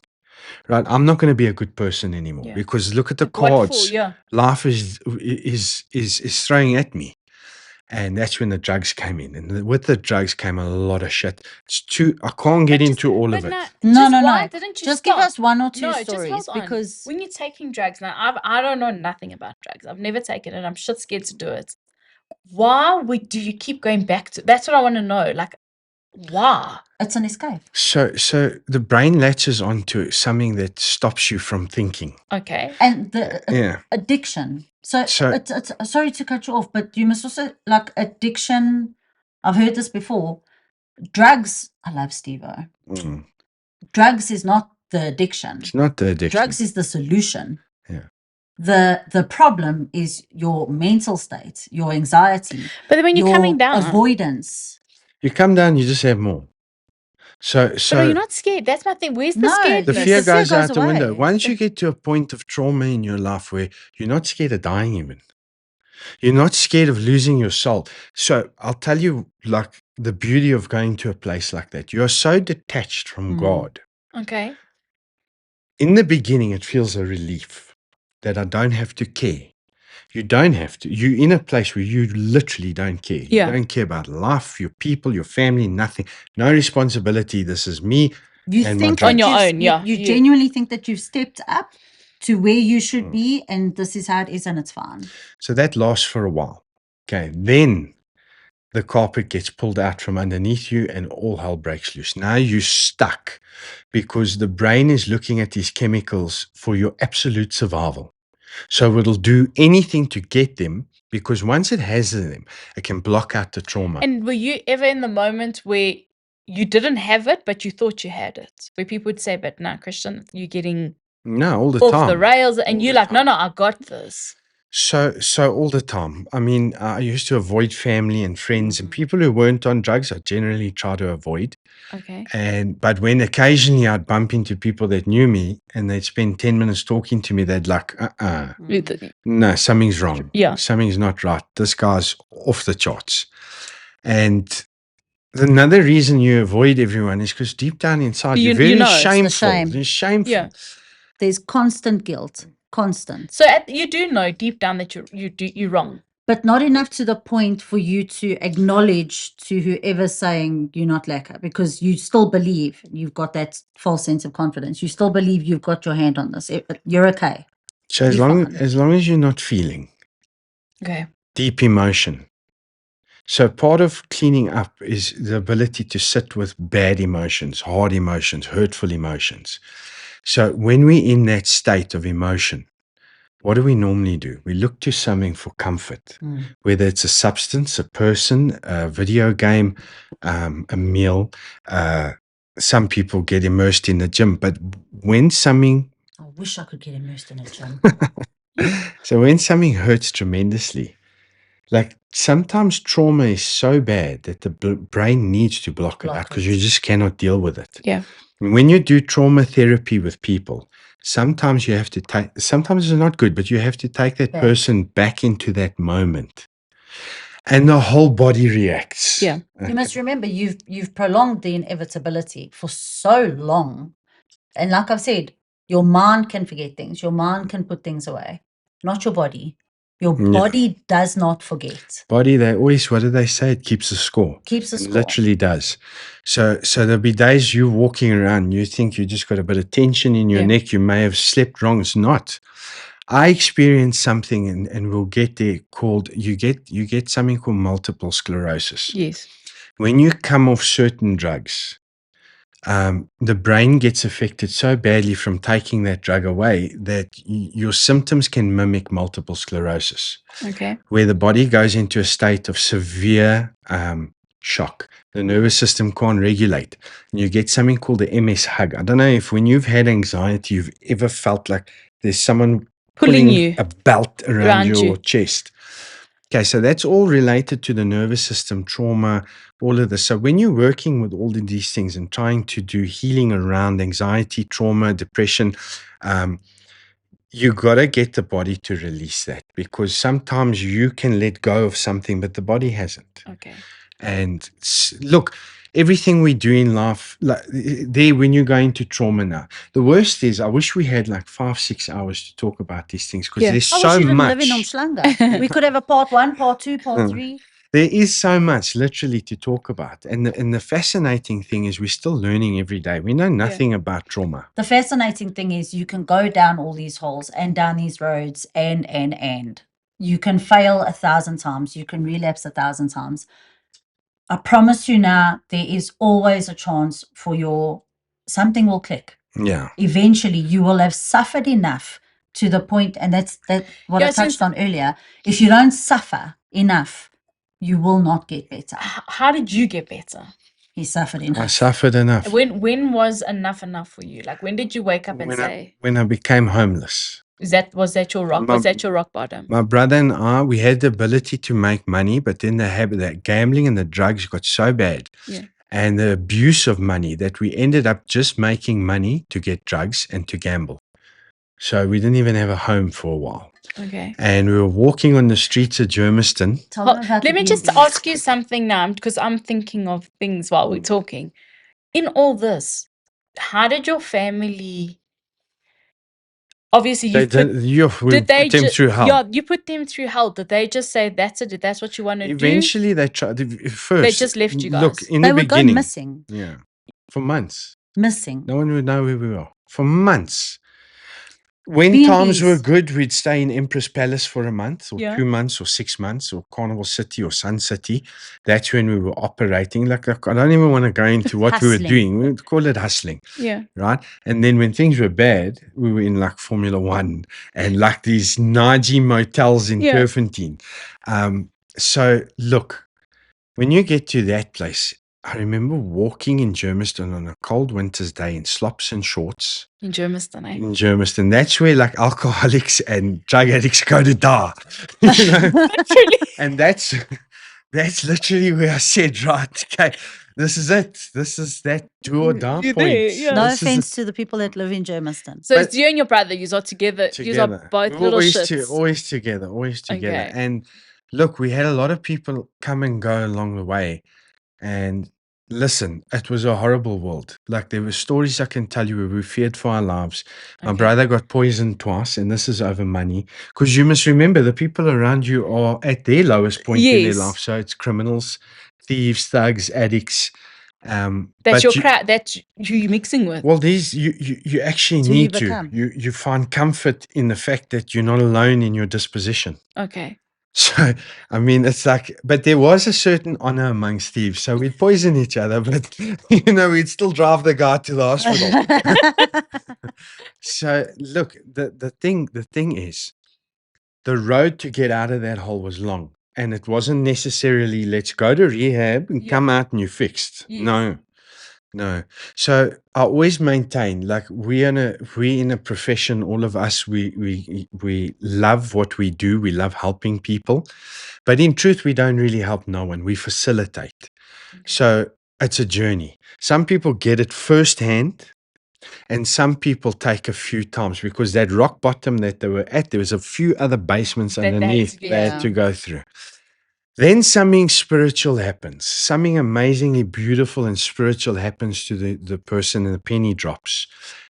Right? I'm not going to be a good person anymore because look at the cards. Life is throwing at me. And that's when the drugs came in. And with the drugs came a lot of shit. I can't get into all of it. No. Didn't you Just stop? give us one or two No, stories just hold on. because When you're taking drugs, now I don't know nothing about drugs. I've never taken it. I'm shit scared to do it. Why do you keep going back to? That's what I want to know. Like, why? it's an escape. So the brain latches onto something that stops you from thinking. Okay. And the addiction. So it's sorry to cut you off, but you must also, like, addiction, I've heard this before, drugs, I love Steve-O. Mm. Drugs is not the addiction. It's not the addiction. Drugs is the solution. Yeah. The problem is your mental state, your anxiety, But then when you're your coming down, avoidance. You come down, you just have more. So but are you not scared? That's my thing. Where's the No, scaredness? the fear the fear goes goes out the window. away. Once you get to a point of trauma in your life where you're not scared of dying even. You're not scared of losing your soul. So I'll tell you, like, the beauty of going to a place like that. You're so detached from God. Okay. In the beginning, it feels a relief that I don't have to care. You don't have to. You're in a place where you literally don't care. Yeah. You don't care about life, your people, your family, nothing. No responsibility. This is me. You And my think drugs. On your you've- own, yeah, You you- genuinely think that you've stepped up to where you should be, and this is how it is, and it's fine. So that lasts for a while. Okay. Then the carpet gets pulled out from underneath you and all hell breaks loose. Now you're stuck because the brain is looking at these chemicals for your absolute survival. So it'll do anything to get them because once it has them, it can block out the trauma. And were you ever in the moment where you didn't have it, but you thought you had it? Where people would say, but no, Christian, you're getting No, all the off time. the rails. And All you're the like, no, time. no, I got this. So all the time. I mean, I used to avoid family and friends and people who weren't on drugs. I generally try to avoid. Okay. But when occasionally I'd bump into people that knew me and they'd spend 10 minutes talking to me, they'd like, no, something's wrong. Yeah. Something's not right. This guy's off the charts. And another reason you avoid everyone is because deep down inside, you're very You know, it's the shameful. shame. You're shameful. Yeah. There's constant guilt, constant. So you do know deep down that you're wrong. But not enough to the point for you to acknowledge to whoever's saying you're not lacquer, because you still believe you've got that false sense of confidence. You still believe you've got your hand on this. You're okay. So as You're long fine. as you're not feeling Okay. deep emotion. So part of cleaning up is the ability to sit with bad emotions, hard emotions, hurtful emotions. So when we're in that state of emotion, what do we normally do? We look to something for comfort, whether it's a substance, a person, a video game, a meal. Some people get immersed in the gym, but when something, I wish I could get immersed in a gym. so when something hurts tremendously, like sometimes trauma is so bad that the brain needs to block it Block out because it. you just cannot deal with it. Yeah. And when you do trauma therapy with people, sometimes you have to sometimes it's not good, but you have to take that Yeah. person back into that moment. And the whole body reacts. Yeah. You must remember you've prolonged the inevitability for so long. And like I've said, your mind can forget things. Your mind can put things away, not your body. Your Yeah. body does not forget. Body, they always, what do they say? It keeps the score. Keeps the It score. literally does. So there'll be days you walking around, you think you just got a bit of tension in your Yeah. neck. You may have slept wrong. It's not. I experienced something, and we'll get there, called, you get something called multiple sclerosis. Yes. When you come off certain drugs, the brain gets affected so badly from taking that drug away that your symptoms can mimic multiple sclerosis, Okay. where the body goes into a state of severe shock. The nervous system can't regulate. And you get something called the MS hug. I don't know if when you've had anxiety, you've ever felt like there's someone Pulling you a belt around your you. chest. Okay, so that's all related to the nervous system, trauma, all of this. So when you're working with all of these things and trying to do healing around anxiety, trauma, depression, you got to get the body to release that, because sometimes you can let go of something, but the body hasn't. Okay. And look, everything we do in life, like there, when you go into trauma now, the worst is, I wish we had like 5-6 hours to talk about these things, because Yeah. there's I wish so you didn't much. live in Umhlanga. We could have a part 1, part 2, part 3. There is so much literally to talk about. And the fascinating thing is we're still learning every day. We know nothing about trauma. The fascinating thing is you can go down all these holes and down these roads and. You can fail 1,000 times. You can relapse 1,000 times. I promise you now, there is always a chance for something will click. Yeah. Eventually, you will have suffered enough to the point, and that's what I touched on earlier. If you don't suffer enough, you will not get better. How did you get better? He suffered I enough. suffered enough. When was enough for you? Like, when did you wake up and say, When I became homeless. was that your rock? Was that your rock bottom? My brother and I, we had the ability to make money, but then the habit, that gambling and the drugs got so bad. Yeah. And the abuse of money that we ended up just making money to get drugs and to gamble. So we didn't even have a home for a while. Okay. And we were walking on the streets of Germiston. Tell them about Let the me just B&B. ask you something now, because I'm thinking of things while we're talking. In all this, how did your family? Obviously, We we put them through hell. Yeah, you put them through hell. Did they just say that's it? That's what you want to do? Eventually, they tried. First, They just left you Look, guys. in They the would go beginning, missing. yeah, for months. Missing. No one would know where we were for months. When B&Bs. times were good, we'd stay in Empress Palace for a month or Yeah. 2 months or 6 months or Carnival City or Sun City. That's when we were operating. Like I don't even want to go into what we were Hustling. doing. We would call it hustling, Yeah. right? And then when things were bad, we were in like Formula One and like these Naji motels in Yeah. Turfentine. So look, when you get to that place, I remember walking in Germiston on a cold winter's day in slops and shorts. In Germiston, eh? In Germiston, that's where like alcoholics and drug addicts go to die. You know? Literally. And that's literally where I said, right, okay, this is it. This is that do or die You're point. there, yeah. No This is offense to the people that live in Germiston. So But- it's you and your brother. You are together. You are together. both We were little always shits. always together, always together. Okay. And look, we had a lot of people come and go along the way. And listen, it was a horrible world. Like there were stories I can tell you where we feared for our lives. My Okay. brother got poisoned twice, and this is over money. Because you must remember, the people around you are at their lowest point in their Yes. life. So it's criminals, thieves, thugs, addicts. That's but your you- crowd. That's who you're mixing with. Well, these you actually It's who you need to. become. You find comfort in the fact that you're not alone in your disposition. Okay. So, I mean, it's like, but there was a certain honor amongst thieves. So we'd poison each other, but, we'd still drive the guy to the hospital. So, look, the thing is, the road to get out of that hole was long. And it wasn't necessarily, let's go to rehab and Yeah. come out and you're fixed. Yes. No. So I always maintain, like we in a profession, all of us, we love what we do. We love helping people, but in truth, we don't really help no one. We facilitate. So it's a journey. Some people get it firsthand, and some people take a few times because that rock bottom that they were at, there was a few other basements That they had to underneath get they had to. to go through. Then something spiritual happens. Something amazingly beautiful and spiritual happens to the person, and the penny drops.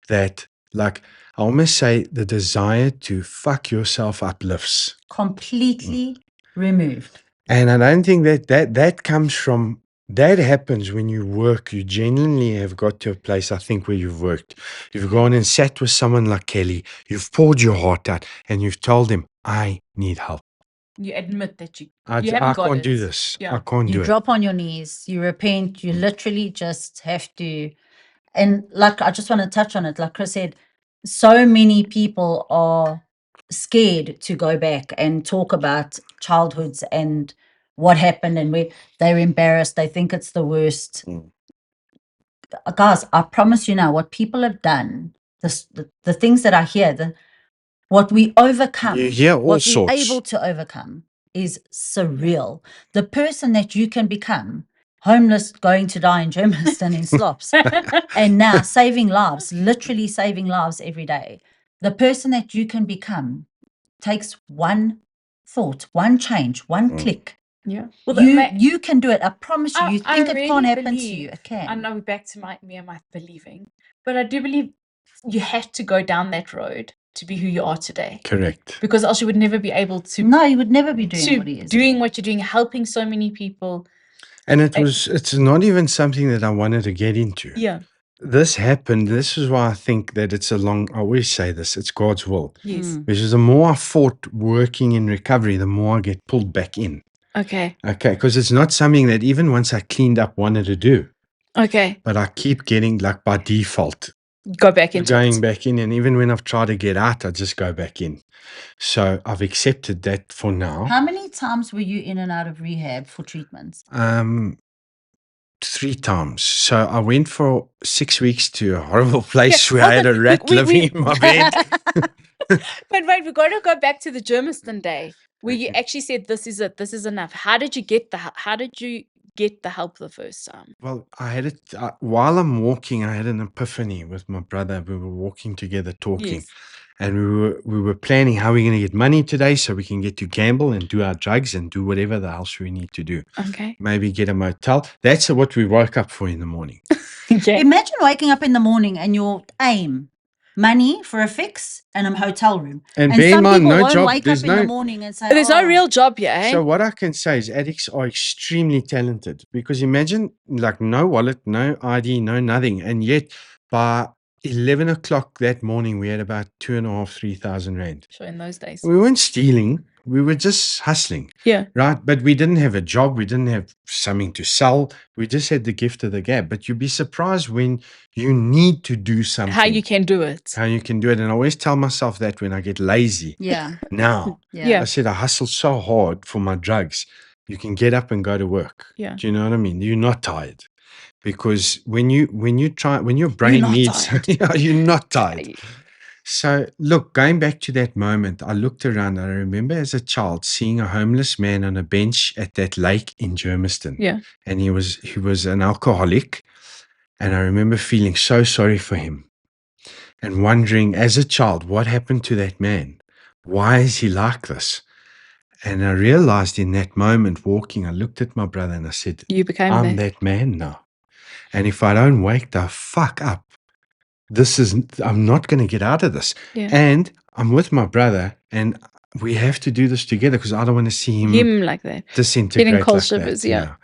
That, like, I almost say the desire to fuck yourself up lifts. Completely removed. And I don't think that comes from, that happens when you work. You genuinely have got to a place, I think, where you've worked. You've gone and sat with someone like Kelly. You've poured your heart out and you've told him, I need help. You admit that you I haven't got can't do it. this. Yeah. I can't do You it. drop on your knees, you repent, you literally just have to. And like, I just want to touch on it. Like Chris said, so many people are scared to go back and talk about childhoods and what happened, and where they're embarrassed. They think it's the worst. Guys, I promise you now, what people have done, the things that I hear, what we overcome, You hear all what sorts. we're able to overcome is surreal. The person that you can become, homeless, going to die in Germiston in slops, and now saving lives, literally saving lives every day. The person that you can become takes one thought, one change, one click. Yeah. You can do it. I promise you. You I think it really can't happen to believe- you. It can. I know we're back to me and my believing, but I do believe you have to go down that road to be who you are today, Correct. because else you would never be able to No, you would never be doing what he is. doing what you're doing, helping so many people. And it's not even something that I wanted to get into. Yeah. This happened. This is why I think that I always say this, it's God's will. Yes. Because the more I fought working in recovery, the more I get pulled back in. Okay. Okay. Because it's not something that even once I cleaned up wanted to do, Okay. but I keep getting, like, by default, Go back into going it. back in. And even when I've tried to get out, I just go back in. So I've accepted that for now. How many times were you in and out of rehab for treatments? 3 times. So I went for 6 weeks to a horrible place where hold I had on. a rat living in my bed. But wait, we've got to go back to the Germiston day where you actually said, this is it, this is enough. How did you get the help the first time? Well, I had it while I'm walking. I had an epiphany with my brother. We were walking together, talking, Yes. and we were planning how we're going to get money today, so we can get to gamble and do our drugs and do whatever the else we need to do. Okay. Maybe get a motel. That's what we woke up for in the morning. Okay. Imagine waking up in the morning and your aim, money for a fix and a hotel room. And And bear in some mind, people no won't job. wake There's up in the no. morning and say, There's no "Oh, real job here, eh? So what I can say is addicts are extremely talented, because imagine like no wallet, no ID, no nothing. And yet by 11 o'clock that morning, we had about 2,500, 3,000 rand. Sure, in those days. We weren't stealing. We were just hustling, Yeah. right? But we didn't have a job. We didn't have something to sell. We just had the gift of the gab. But you'd be surprised when you need to do something. How you can do it. How you can do it. And I always tell myself that when I get lazy yeah, now. yeah, I said, I hustle so hard for my drugs. You can get up and go to work. Yeah. Do you know what I mean? You're not tired. Because when your brain not needs, tired. yeah, you're not tired. So look, going back to that moment, I looked around. I remember as a child seeing a homeless man on a bench at that lake in Germiston. Yeah. And he was an alcoholic. And I remember feeling so sorry for him and wondering as a child, what happened to that man? Why is he like this? And I realized in that moment walking, I looked at my brother and I said, You became I'm that. that man now. And if I don't wake the fuck up, I'm not going to get out of this. Yeah. And I'm with my brother and we have to do this together because I don't want to see him like that. disintegrate Getting cold like shivers, that. yeah.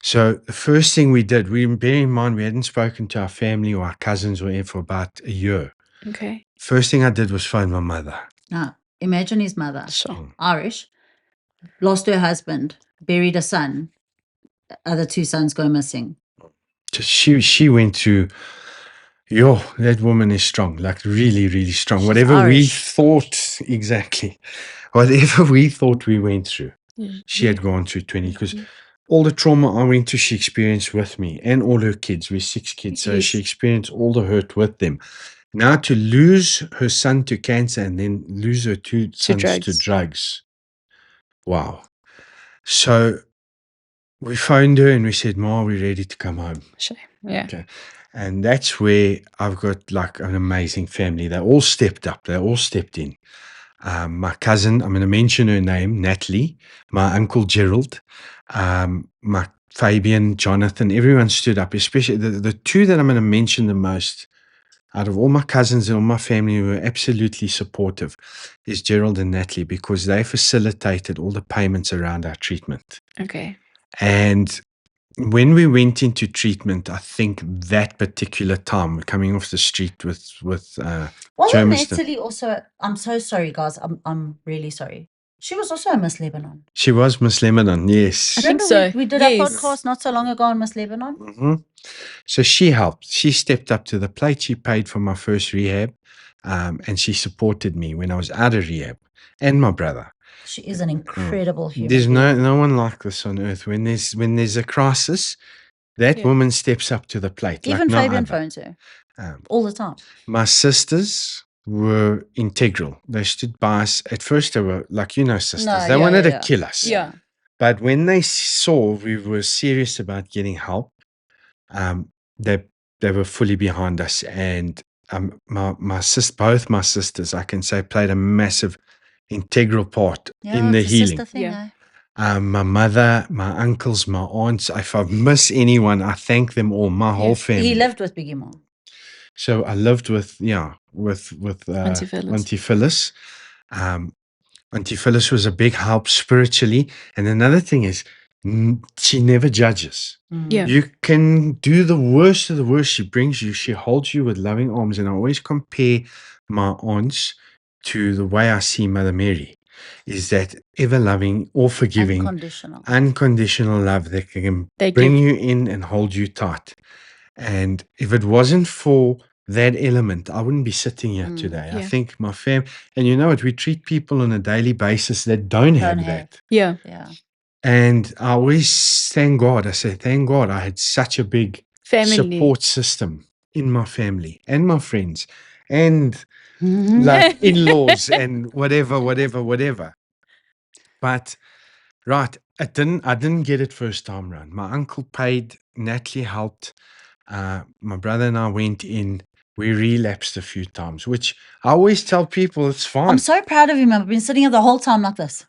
So the first thing we did, bear in mind, we hadn't spoken to our family or our cousins or for about a year. Okay. First thing I did was phone my mother. Now, imagine his mother, Sure. Irish, lost her husband, buried a son, other 2 sons go missing. She went through, that woman is strong, like really, really strong. She's Whatever we Irish. thought, exactly, whatever we thought we went through, she Yeah. had gone through 20, because all the trauma I went through, she experienced with me and all her kids. We're 6 kids, so Yes. she experienced all the hurt with them. Now to lose her son to cancer and then lose her 2 sons to drugs. Wow. So we phoned her and we said, Ma, we're ready to come home. Sure. Yeah. Okay. And that's where I've got like an amazing family. They all stepped up. They all stepped in. My cousin, I'm going to mention her name, Natalie, my uncle Gerald, my Fabian, Jonathan, everyone stood up, especially the 2 that I'm going to mention the most out of all my cousins and all my family who were absolutely supportive is Gerald and Natalie, because they facilitated all the payments around our treatment. Okay. And when we went into treatment, I think that particular time, coming off the street with Wasn't Germiston. Natalie also, I'm so sorry, guys. I'm really sorry. She was also a Miss Lebanon. She was Miss Lebanon, yes. I think Remember so. we did Yes. a podcast not so long ago on Miss Lebanon? Mm-hmm. So she helped. She stepped up to the plate. She paid for my first rehab, and she supported me when I was out of rehab, and my brother. She is an incredible human There's being. no one like this on earth. When there's a crisis, that woman steps up to the plate. Even like no Fabian other. phones her all the time. My sisters were integral. They stood by us. At first, they were like, sisters. No, They yeah, wanted yeah, to kill us. Yeah. But when they saw we were serious about getting help, they were fully behind us. And both my sisters, I can say, played a massive, integral part in the it's a healing. sister thing, Yeah. My mother, my uncles, my aunts. If I miss anyone, I thank them all. My whole family. He lived with Biggie Mom. So I lived with Auntie Phyllis. Auntie Phyllis was a big help spiritually. And another thing is, she never judges. Yeah. You can do the worst of the worst. She brings you, she holds you with loving arms. And I always compare my aunts to the way I see Mother Mary, is that ever loving or forgiving, unconditional love that can bring you in and hold you tight. And if it wasn't for that element, I wouldn't be sitting here today. I think my and you know what, we treat people on a daily basis that don't have that. Yeah. Yeah. And I always thank God. I say, thank God I had such a big Family. support system in my family and my friends and like in-laws and whatever. But right, I didn't get it first time round. My uncle paid, Natalie helped. My brother and I went in. We relapsed a few times, which I always tell people it's fine. I'm so proud of him. I've been sitting here the whole time like this.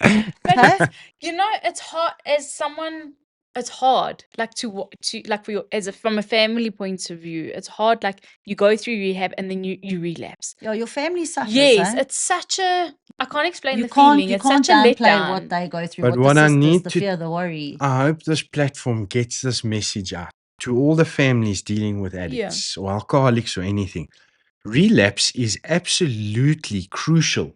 But Okay? you know, it's hard as someone. It's hard, like to like for your from a family point of view. It's hard, like you go through rehab and then you relapse. Yeah, your family suffers. Yes, eh? it's such a. I can't explain You the can't feeling. you It's can't such a downplay letdown. what they go through, But what what the I sisters, need the to- fear, the worry. I hope this platform gets this message out to all the families dealing with addicts or alcoholics or anything. Relapse is absolutely crucial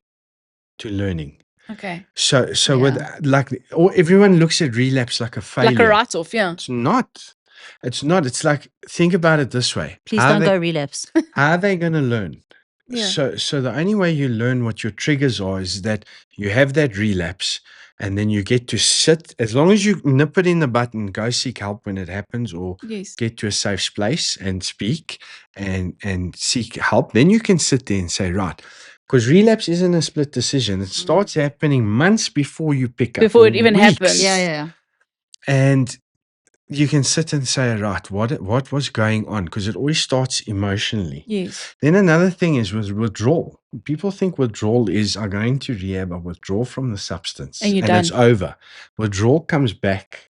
to learning. Okay, So Yeah. with like everyone looks at relapse like a failure. like a write-off. Yeah. It's not. It's not. It's like, think about it this way. Please don't go relapse. How are they going to learn? Yeah. So the only way you learn what your triggers are is that you have that relapse and then you get to sit, as long as you nip it in the bud and go seek help when it happens or Yes. get to a safe place and speak and seek help, then you can sit there and say, right, because relapse isn't a split decision. It starts happening months before you pick up. Before or it even weeks. happens. Yeah. And you can sit and say, right, what was going on? Because it always starts emotionally. Yes. Then another thing is with withdrawal. People think withdrawal is, I go into rehab, I withdraw from the substance, And you're it's done. over. Withdrawal comes back,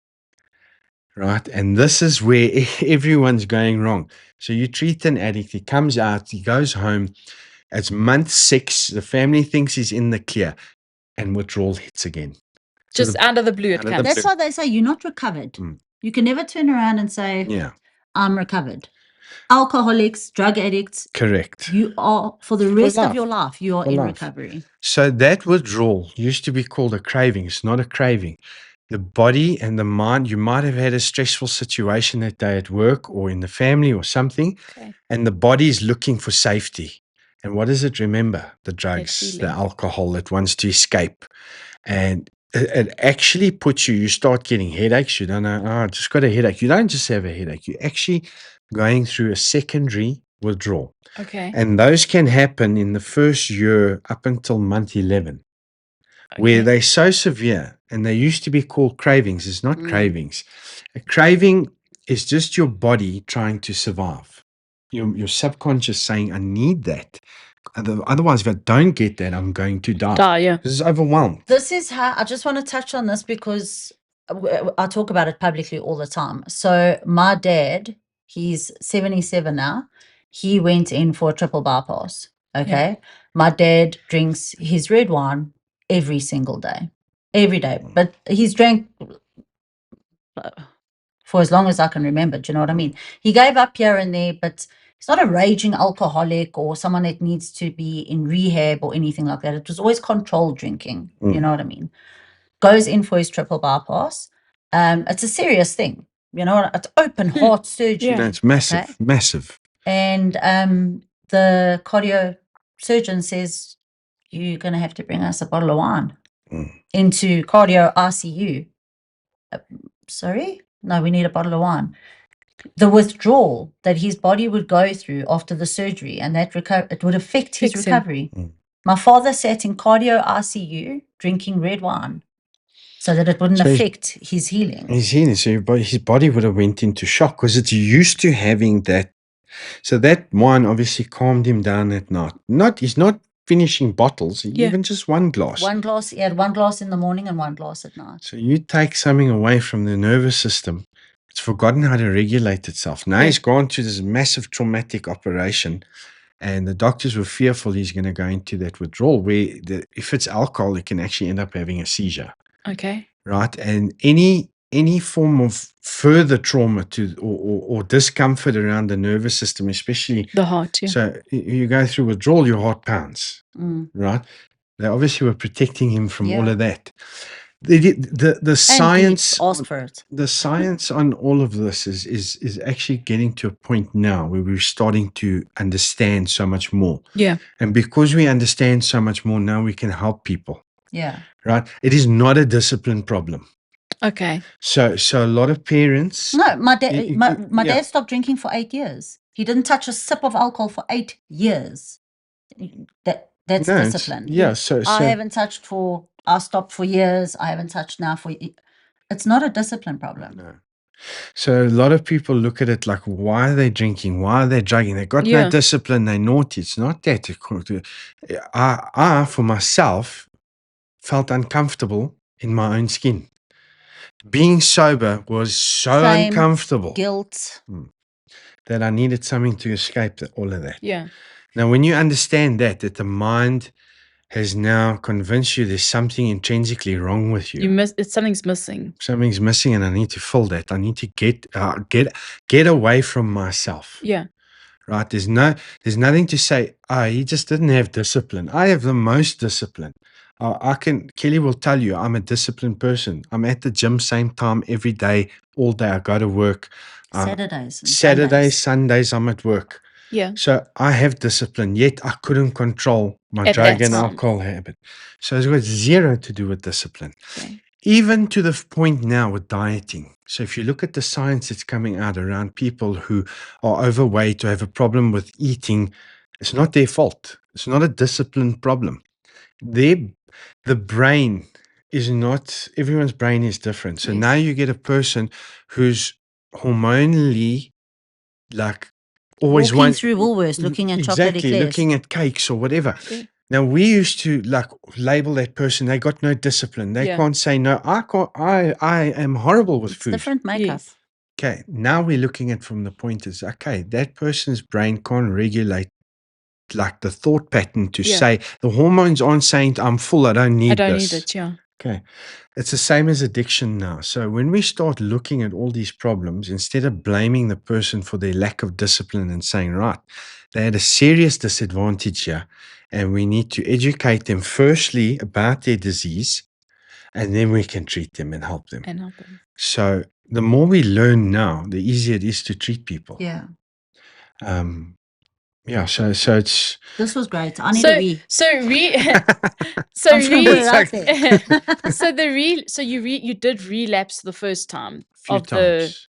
right? And this is where everyone's going wrong. So you treat an addict, he comes out, he goes home. It's month 6, the family thinks he's in the clear, and withdrawal hits again. So Just out of the blue, it out of the comes. That's why they say you're not recovered. You can never turn around and say, Yeah, I'm recovered. Alcoholics, drug addicts, correct. you are, for the rest of life. your life, you are For in life. recovery. So that withdrawal used to be called a craving. It's not a craving. The body and the mind, you might have had a stressful situation that day at work or in the family or something, Okay. and the body is looking for safety. And what does it remember? The drugs, the feeling. alcohol, it wants to escape. And it actually puts you start getting headaches. You don't know, I just got a headache. You don't just have a headache. You're actually going through a secondary withdrawal. Okay. And those can happen in the first year up until month 11, where Okay. they're so severe and they used to be called cravings. It's not Mm. cravings. A craving is just your body trying to survive. Your subconscious saying, I need that. Otherwise, if I don't get that, I'm going to die. Yeah. This is overwhelmed. This is how I just want to touch on this because I talk about it publicly all the time. So my dad, he's 77 now. He went in for a triple bypass. Okay. My dad drinks his red wine every single day, every day. But he's drank for as long as I can remember. Do you know what I mean? He gave up here and there, but he's not a raging alcoholic or someone that needs to be in rehab or anything like that. It was always controlled drinking. You know what I mean? Goes in for his triple bypass. It's a serious thing. You know, it's open heart surgery. Yeah. That's massive, Okay. massive. And the cardio surgeon says, you're going to have to bring us a bottle of wine into cardio ICU. Sorry? No, we need a bottle of wine. The withdrawal that his body would go through after the surgery and that it would affect his Fix him. recovery. My father sat in cardio ICU drinking red wine so that it wouldn't So he's- affect his healing. His healing, so his body would have went into shock because it's used to having that. So that wine obviously calmed him down at night. He's not finishing bottles, even just one glass. One glass, he had one glass in the morning and one glass at night. So you take something away from the nervous system, it's forgotten how to regulate itself. Now he's gone through this massive traumatic operation, and the doctors were fearful he's going to go into that withdrawal where if it's alcohol, it can actually end up having a seizure. Okay. Right. And any form of further trauma to or discomfort around the nervous system, especially The heart. Yeah. so you go through withdrawal, your heart pounds, right? They obviously were protecting him from all of that. The science asked for it. the science on all of this is actually getting to a point now where we're starting to understand so much more. Yeah. And because we understand so much more now, we can help people. Yeah. right? It is not a discipline problem. Okay. So a lot of parents. No, my Yeah. dad stopped drinking for 8 years. He didn't touch a sip of alcohol for 8 years. That's No, discipline. yeah. So I haven't touched I stopped for years. I haven't touched now it's not a discipline problem. no. So a lot of people look at it like, why are they drinking? Why are they drugging? They got no Yeah. discipline. They're naughty. It's not that. I, for myself, felt uncomfortable in my own skin. Being sober was so Shame, uncomfortable guilt. that I needed something to escape all of that. Yeah. Now, when you understand that the mind has now convinced you there's something intrinsically wrong with you. Something's missing. Something's missing, and I need to fill that. I need to get away from myself. Yeah. Right? There's nothing to say. He just didn't have discipline. I have the most discipline. Kelly will tell you, I'm a disciplined person. I'm at the gym same time every day, all day. I go to work. Saturdays, Sundays, I'm at work. Yeah. So I have discipline, yet I couldn't control my At drug that and time. alcohol habit. So it's got zero to do with discipline. Okay. Even to the point now with dieting. So if you look at the science that's coming out around people who are overweight or have a problem with eating, it's not their fault. It's not a discipline problem. The brain is not, everyone's brain is different. So Yes. now you get a person who's hormonally like always walking through Woolworths, looking at chocolate exactly, eclairs. looking at cakes or whatever. Yeah. Now we used to like label that person. They got no discipline. They Yeah. can't say no. I can't. I am horrible with It's food. different makeup. Yes. Okay. Now we're looking at from the point is okay. That person's brain can't regulate like the thought pattern to Yeah. say the hormones aren't saying I'm full. I don't need I don't this. need it. Yeah. Okay. It's the same as addiction now. So when we start looking at all these problems, instead of blaming the person for their lack of discipline and saying, right, they had a serious disadvantage here, and we need to educate them firstly about their disease, and then we can treat them and help them. So the more we learn now, the easier it is to treat people. Yeah. Yeah, so it's This was great. I need a wee. So you did relapse the first time few times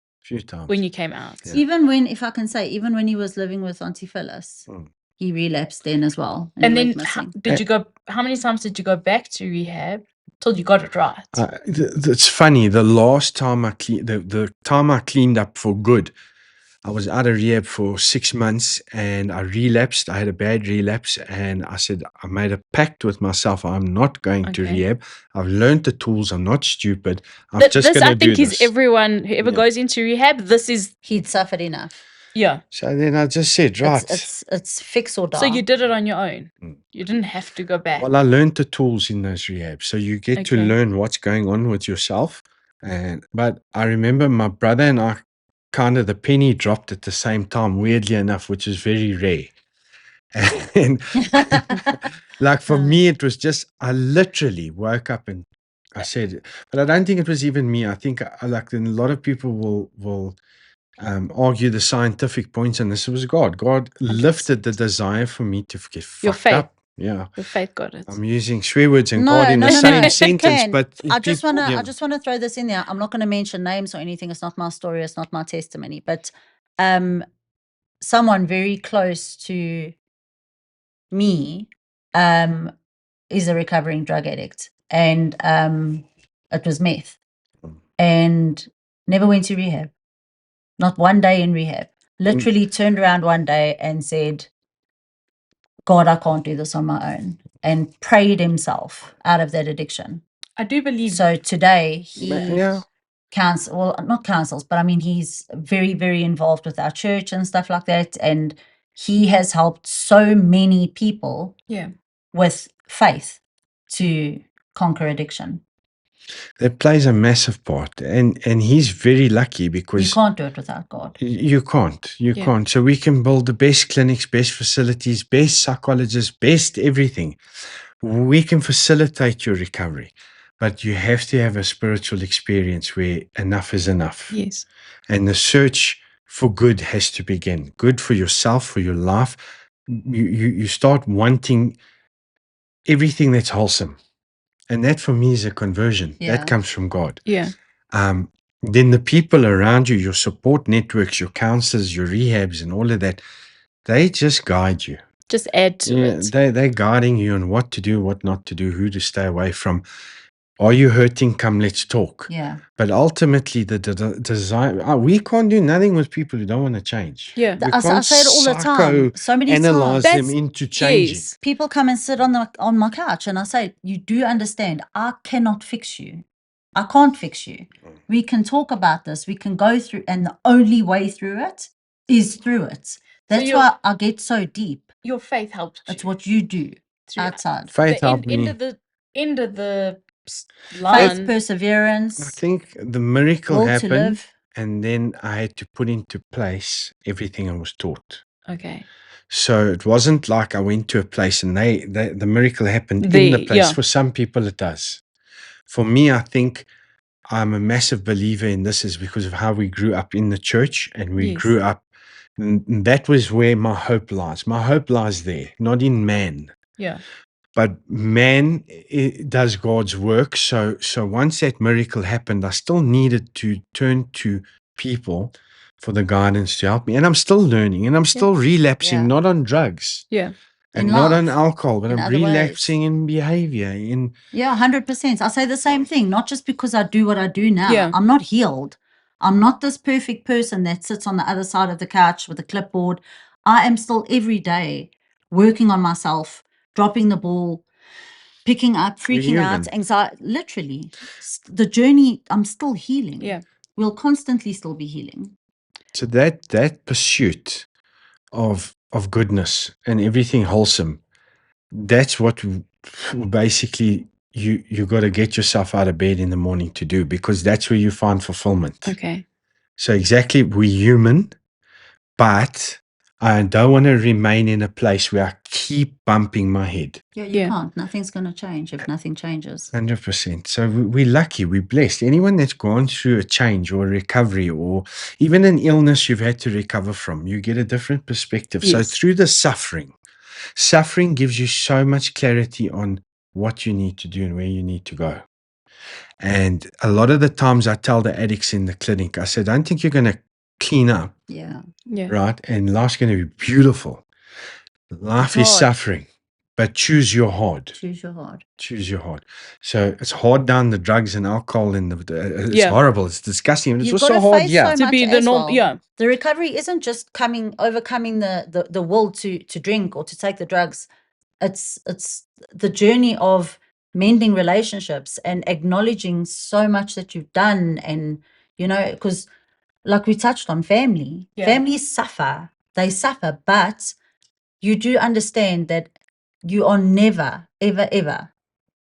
when you came out. Yeah. Even when he was living with Auntie Phyllis, he relapsed then as well. And then how many times did you go back to rehab till you got it right? It's funny. The last time the time I cleaned up for good, I was out of rehab for 6 months and I relapsed. I had a bad relapse and I said, I made a pact with myself. I'm not going to rehab. I've learned the tools. I'm not stupid. I'm just going to do this. Everyone, whoever goes into rehab, he'd suffered enough. Yeah. So then I just said, right. It's fix or die. So you did it on your own. You didn't have to go back. Well, I learned the tools in those rehabs. So you get to learn what's going on with yourself. But I remember my brother and I kind of the penny dropped at the same time, weirdly enough, which is very rare. And like for me, it was just, I literally woke up and I said, but I don't think it was even me. I think like a lot of people will argue the scientific points, and this was God. God lifted the desire for me to get fucked up. Yeah, your faith got it. I'm using swear words and God in the same sentence, but I just want to throw this in there. I'm not going to mention names or anything. It's not my story. It's not my testimony. But someone very close to me is a recovering drug addict, and it was meth, and never went to rehab. Not one day in rehab. Literally turned around one day and said, God, I can't do this on my own. And prayed himself out of that addiction. I do believe. So today he not counsels, but I mean, he's very, very involved with our church and stuff like that. And he has helped so many people with faith to conquer addiction. That plays a massive part, and he's very lucky because you can't do it without God. You can't. So we can build the best clinics, best facilities, best psychologists, best everything. We can facilitate your recovery, but you have to have a spiritual experience where enough is enough. Yes. And the search for good has to begin. Good for yourself, for your life. You start wanting everything that's wholesome. And that for me is a conversion. Yeah. That comes from God. Yeah. Then the people around you, your support networks, your counselors, your rehabs, and all of that, they just guide you. Just add to it. They're guiding you on what to do, what not to do, who to stay away from. Are you hurting? Come, let's talk. Yeah. But ultimately, the desire, we can't do nothing with people who don't want to change. Yeah. We I can't say it all the time. So many analyze times. them into changing. Yes. People come and sit on my couch and I say, you do understand, I cannot fix you. I can't fix you. We can talk about this. We can go through, and the only way through it is through it. That's why I get so deep. Your faith helped you. It's what you do through outside. Faith the helped me. end of the line. Faith, perseverance. I think the miracle will to happened, live. and then I had to put into place everything I was taught. Okay. So it wasn't like I went to a place and the miracle happened in the There, place. yeah. For some people, it does. For me, I think I'm a massive believer in this is because of how we grew up in the church, and we Yes. grew up. And that was where my hope lies. My hope lies there, not in man. Yeah. But man does God's work. So once that miracle happened, I still needed to turn to people for the guidance to help me. And I'm still learning, and I'm still relapsing, Yeah. not on drugs Yeah. and In not on life, alcohol, but in I'm other ways. relapsing in behavior. Yeah, 100%. I say the same thing, not just because I do what I do now. Yeah. I'm not healed. I'm not this perfect person that sits on the other side of the couch with a clipboard. I am still every day working on myself, dropping the ball, picking up, freaking out, human. anxiety. Literally, the journey, I'm still healing. Yeah. We'll constantly still be healing. So that pursuit of goodness and everything wholesome, that's what basically you got to get yourself out of bed in the morning to do, because that's where you find fulfillment. Okay. So exactly, we're human, but I don't want to remain in a place where I keep bumping my head. Yeah, you Yeah. can't. Nothing's going to change if nothing changes. 100%. So we're lucky, we're blessed. Anyone that's gone through a change or a recovery or even an illness you've had to recover from, you get a different perspective. So Yes. through the suffering gives you so much clarity on what you need to do and where you need to go. And a lot of the times I tell the addicts in the clinic, I said, I don't think you're going to clean up, Yeah. Yeah. right? And life's going to be beautiful. Life is hard. suffering, but choose your hard. Choose your heart. Choose your heart. So it's hard down the drugs and alcohol and it's Yeah. horrible. It's disgusting. And it's You've also got to hard, face yeah. so To much be the as norm. well. Yeah. The recovery isn't just overcoming the will to drink or to take the drugs. It's the journey of mending relationships and acknowledging so much that you've done, and because like we touched on, families suffer, they suffer, but you do understand that you are never ever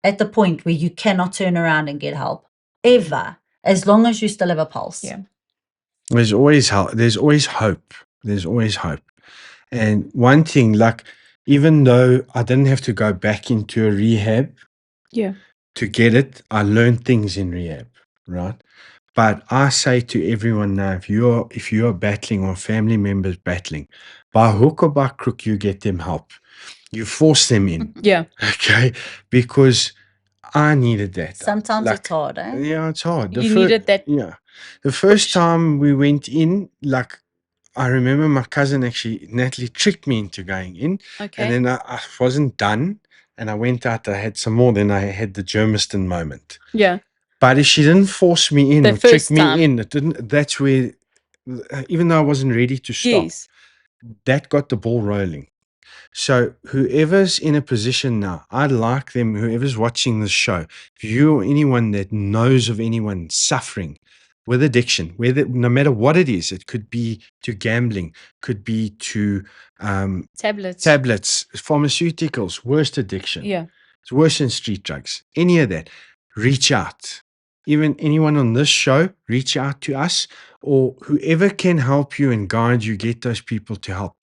at the point where you cannot turn around and get help ever, as long as you still have a pulse. Yeah. There's always help. There's always hope. There's always hope. And one thing, like, even though I didn't have to go back into a rehab Yeah. to get it, I learned things in rehab, right? But I say to everyone now, if you're battling or family members battling, by hook or by crook, you get them help. You force them in. Yeah. Okay? Because I needed that. Sometimes it's hard, eh? Yeah, it's hard. You needed that Yeah. The first push. time we went in, like, I remember my cousin actually, Natalie, tricked me into going in. Okay. And then I wasn't done. And I went out, I had some more. Then I had the Germiston moment. Yeah. But if she didn't force me in The or trick first time. me in, it didn't. That's where, even though I wasn't ready to stop, Yes. that got the ball rolling. So whoever's in a position now, I'd like them, whoever's watching this show, if you or anyone that knows of anyone suffering with addiction, no matter what it is, it could be to gambling, could be to tablets, pharmaceuticals, worst addiction. Yeah. It's worse than street drugs. Any of that, reach out. Even anyone on this show, reach out to us, or whoever can help you and guide you, get those people to help.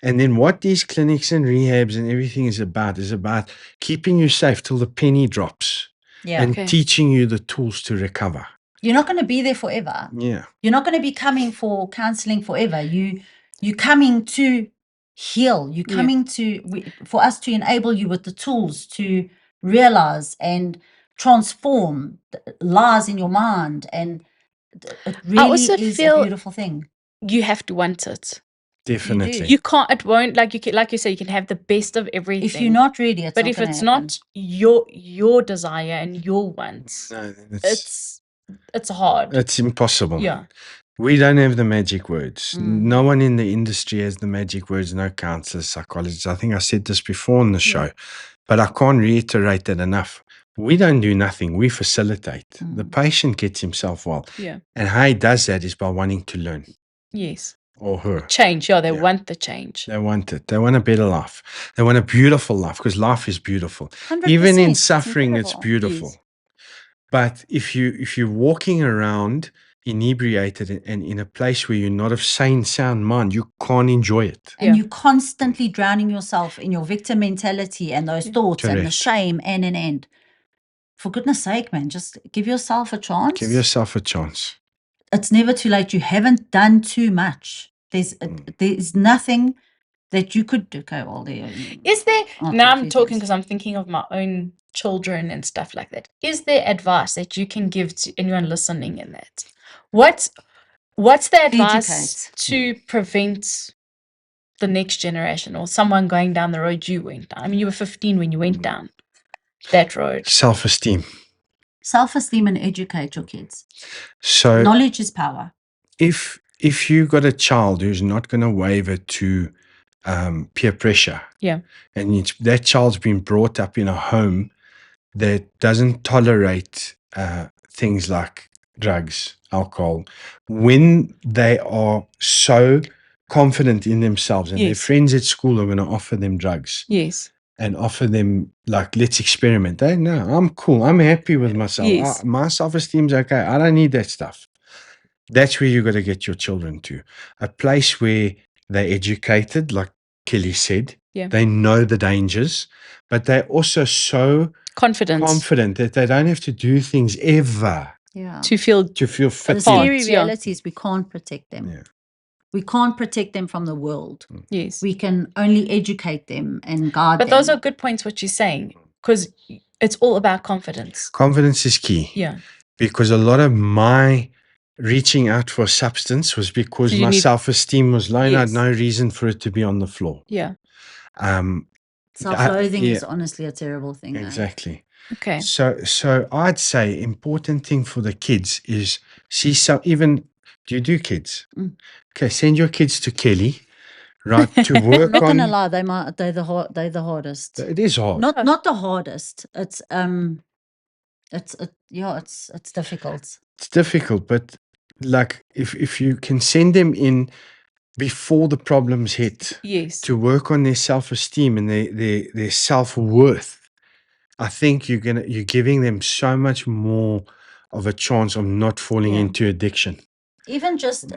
And then what these clinics and rehabs and everything is about keeping you safe till the penny drops. Yeah. And Okay. teaching you the tools to recover. You're not going to be there forever. Yeah. You're not going to be coming for counseling forever. You're coming to heal. You're coming for us to enable you with the tools to realize and transform lies in your mind, and it I really also is a feel beautiful thing. you have to want it. Definitely. You can't. It won't. Like you say, you can have the best of everything. If you're not ready, it's but not if gonna it's happen. not your desire and your wants, No, it's hard. it's impossible. Yeah. We don't have the magic words. Mm. No one in the industry has the magic words, no counselors, psychologists. I think I said this before on the show, but I can't reiterate that enough. We don't do nothing. We facilitate. The patient gets himself well. Yeah. And how he does that is by wanting to learn. Yes. Or her. Change. Yeah, they want the change. They want it. They want a better life. They want a beautiful life, because life is beautiful. 100%, Even in it's suffering, it's incredible. beautiful. Yes. But if you're walking around inebriated and in a place where you're not of sane, sound mind, you can't enjoy it. And Yeah. you're constantly drowning yourself in your victim mentality and those thoughts and the Correct. shame and. For goodness sake, man, just give yourself a chance. Give yourself a chance. It's never too late. You haven't done too much. There's nothing that you could do. Okay, well, there. Is there, I'll now do a I'm few talking things. because I'm thinking of my own children and stuff like that. Is there advice that you can give to anyone listening in that? What's the advice Educate. to prevent the next generation or someone going down the road you went down? I mean, you were 15 when you went down that road. Self-esteem. Self-esteem and educate your kids. So Knowledge is power. if you got a child who's not going to waver to peer pressure, Yeah. and that child's been brought up in a home that doesn't tolerate things like drugs, alcohol, when they are so confident in themselves and their Yes. friends at school are going to offer them drugs Yes. and offer them, like, let's experiment. They know, I'm cool. I'm happy with myself. Yes. My self-esteem's okay. I don't need that stuff. That's where you got to get your children to. A place where they're educated, like Kelly said. Yeah. They know the dangers, but they're also so confident that they don't have to do things ever Yeah. to feel The fit in. scary yeah. reality is we can't protect them. Yeah. We can't protect them from the world. yes. We can only educate them and guide But them. those are good points what you're saying, because it's all about confidence. Confidence is key. Yeah. Because a lot of my reaching out for substance was because So you my need- self-esteem was low and I had Yes. no reason for it to be on the floor. Yeah. Self-loathing yeah. is honestly a terrible thing. Exactly. Okay. So I'd say important thing for the kids is see some, even, do you do kids? Mm. Okay, send your kids to Kelly, right, to work I'm not on. gonna lie, they're the hardest. It is hard. Not the hardest. It's difficult. It's difficult, but like if you can send them in before the problems hit, Yes. to work on their self-esteem and their self-worth, I think you're giving them so much more of a chance of not falling Yeah. into addiction. Even just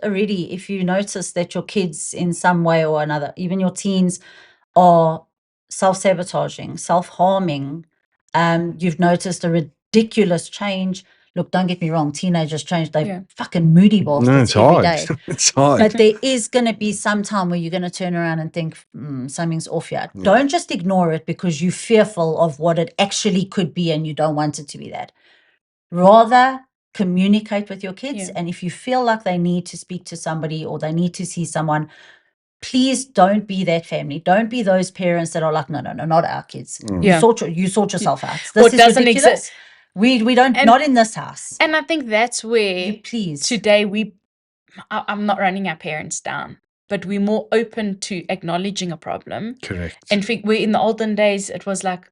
already, if you notice that your kids in some way or another, even your teens, are self-sabotaging, self-harming, you've noticed a ridiculous change. Look, don't get me wrong, teenagers change. They're Yeah. fucking moody No, bastards it's every hard. day. It's hard. But there is going to be some time where you're going to turn around and think, something's off here. Yeah. Don't just ignore it because you're fearful of what it actually could be and you don't want it to be that. Rather, communicate with your kids. Yeah. And if you feel like they need to speak to somebody or they need to see someone, please don't be that family. Don't be those parents that are like, no, not our kids. Yeah. You sort yourself out. Or This is doesn't ridiculous. exist. We don't, And- not in this house. And I think that's where You please. today I'm not running our parents down, but we're more open to acknowledging a problem. Correct. And we in the olden days, it was like,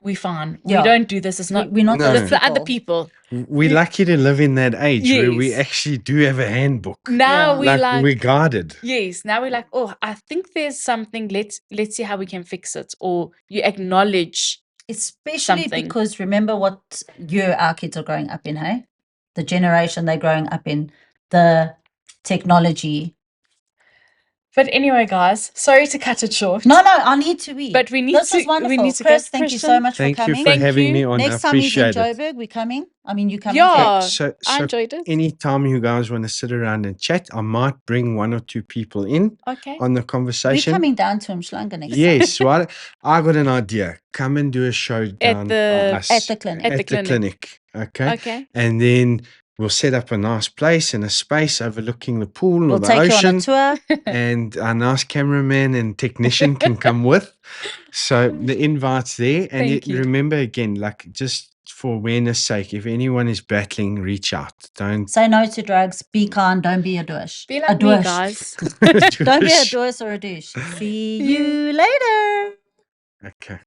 we're fine. Yeah. We don't do this. It's not. We're not No. those It's the other people. We're lucky to live in that age where we Yes. actually do have a handbook. Now Yeah. we like we're guarded. yes. Now we're like, oh, I think there's something. Let's see how we can fix it. Or you acknowledge. Especially something. because remember what our kids are growing up in, hey? The generation they're growing up in, the technology. But anyway, guys, sorry to cut it short. No, I need to eat. But we need This to- was wonderful. we need to go, Chris, thank you so Christian. much Thank for you coming. for Thank having you. me on. Next I time he's in appreciate it. Joburg, we coming? I mean, you coming? Yeah. So, I so enjoyed it. anytime you guys want to sit around and chat, I might bring 1 or 2 people in Okay. on the We're conversation. coming down to Mshlanga next time. Yes, well, I got an idea. Come and do a show down the- us, At the clinic. At the clinic. Okay. Okay. And then we'll set up a nice place and a space overlooking the pool or We'll the take you on ocean. a tour. And our nice cameraman and technician can come with. So the invite's there. And Thank you. remember again, like just for awareness sake, if anyone is battling, reach out. Don't Say no to drugs. Be kind. Don't be a douche. Be a like me, douche. guys. Don't be a douche. douche or a douche. See you later. Okay.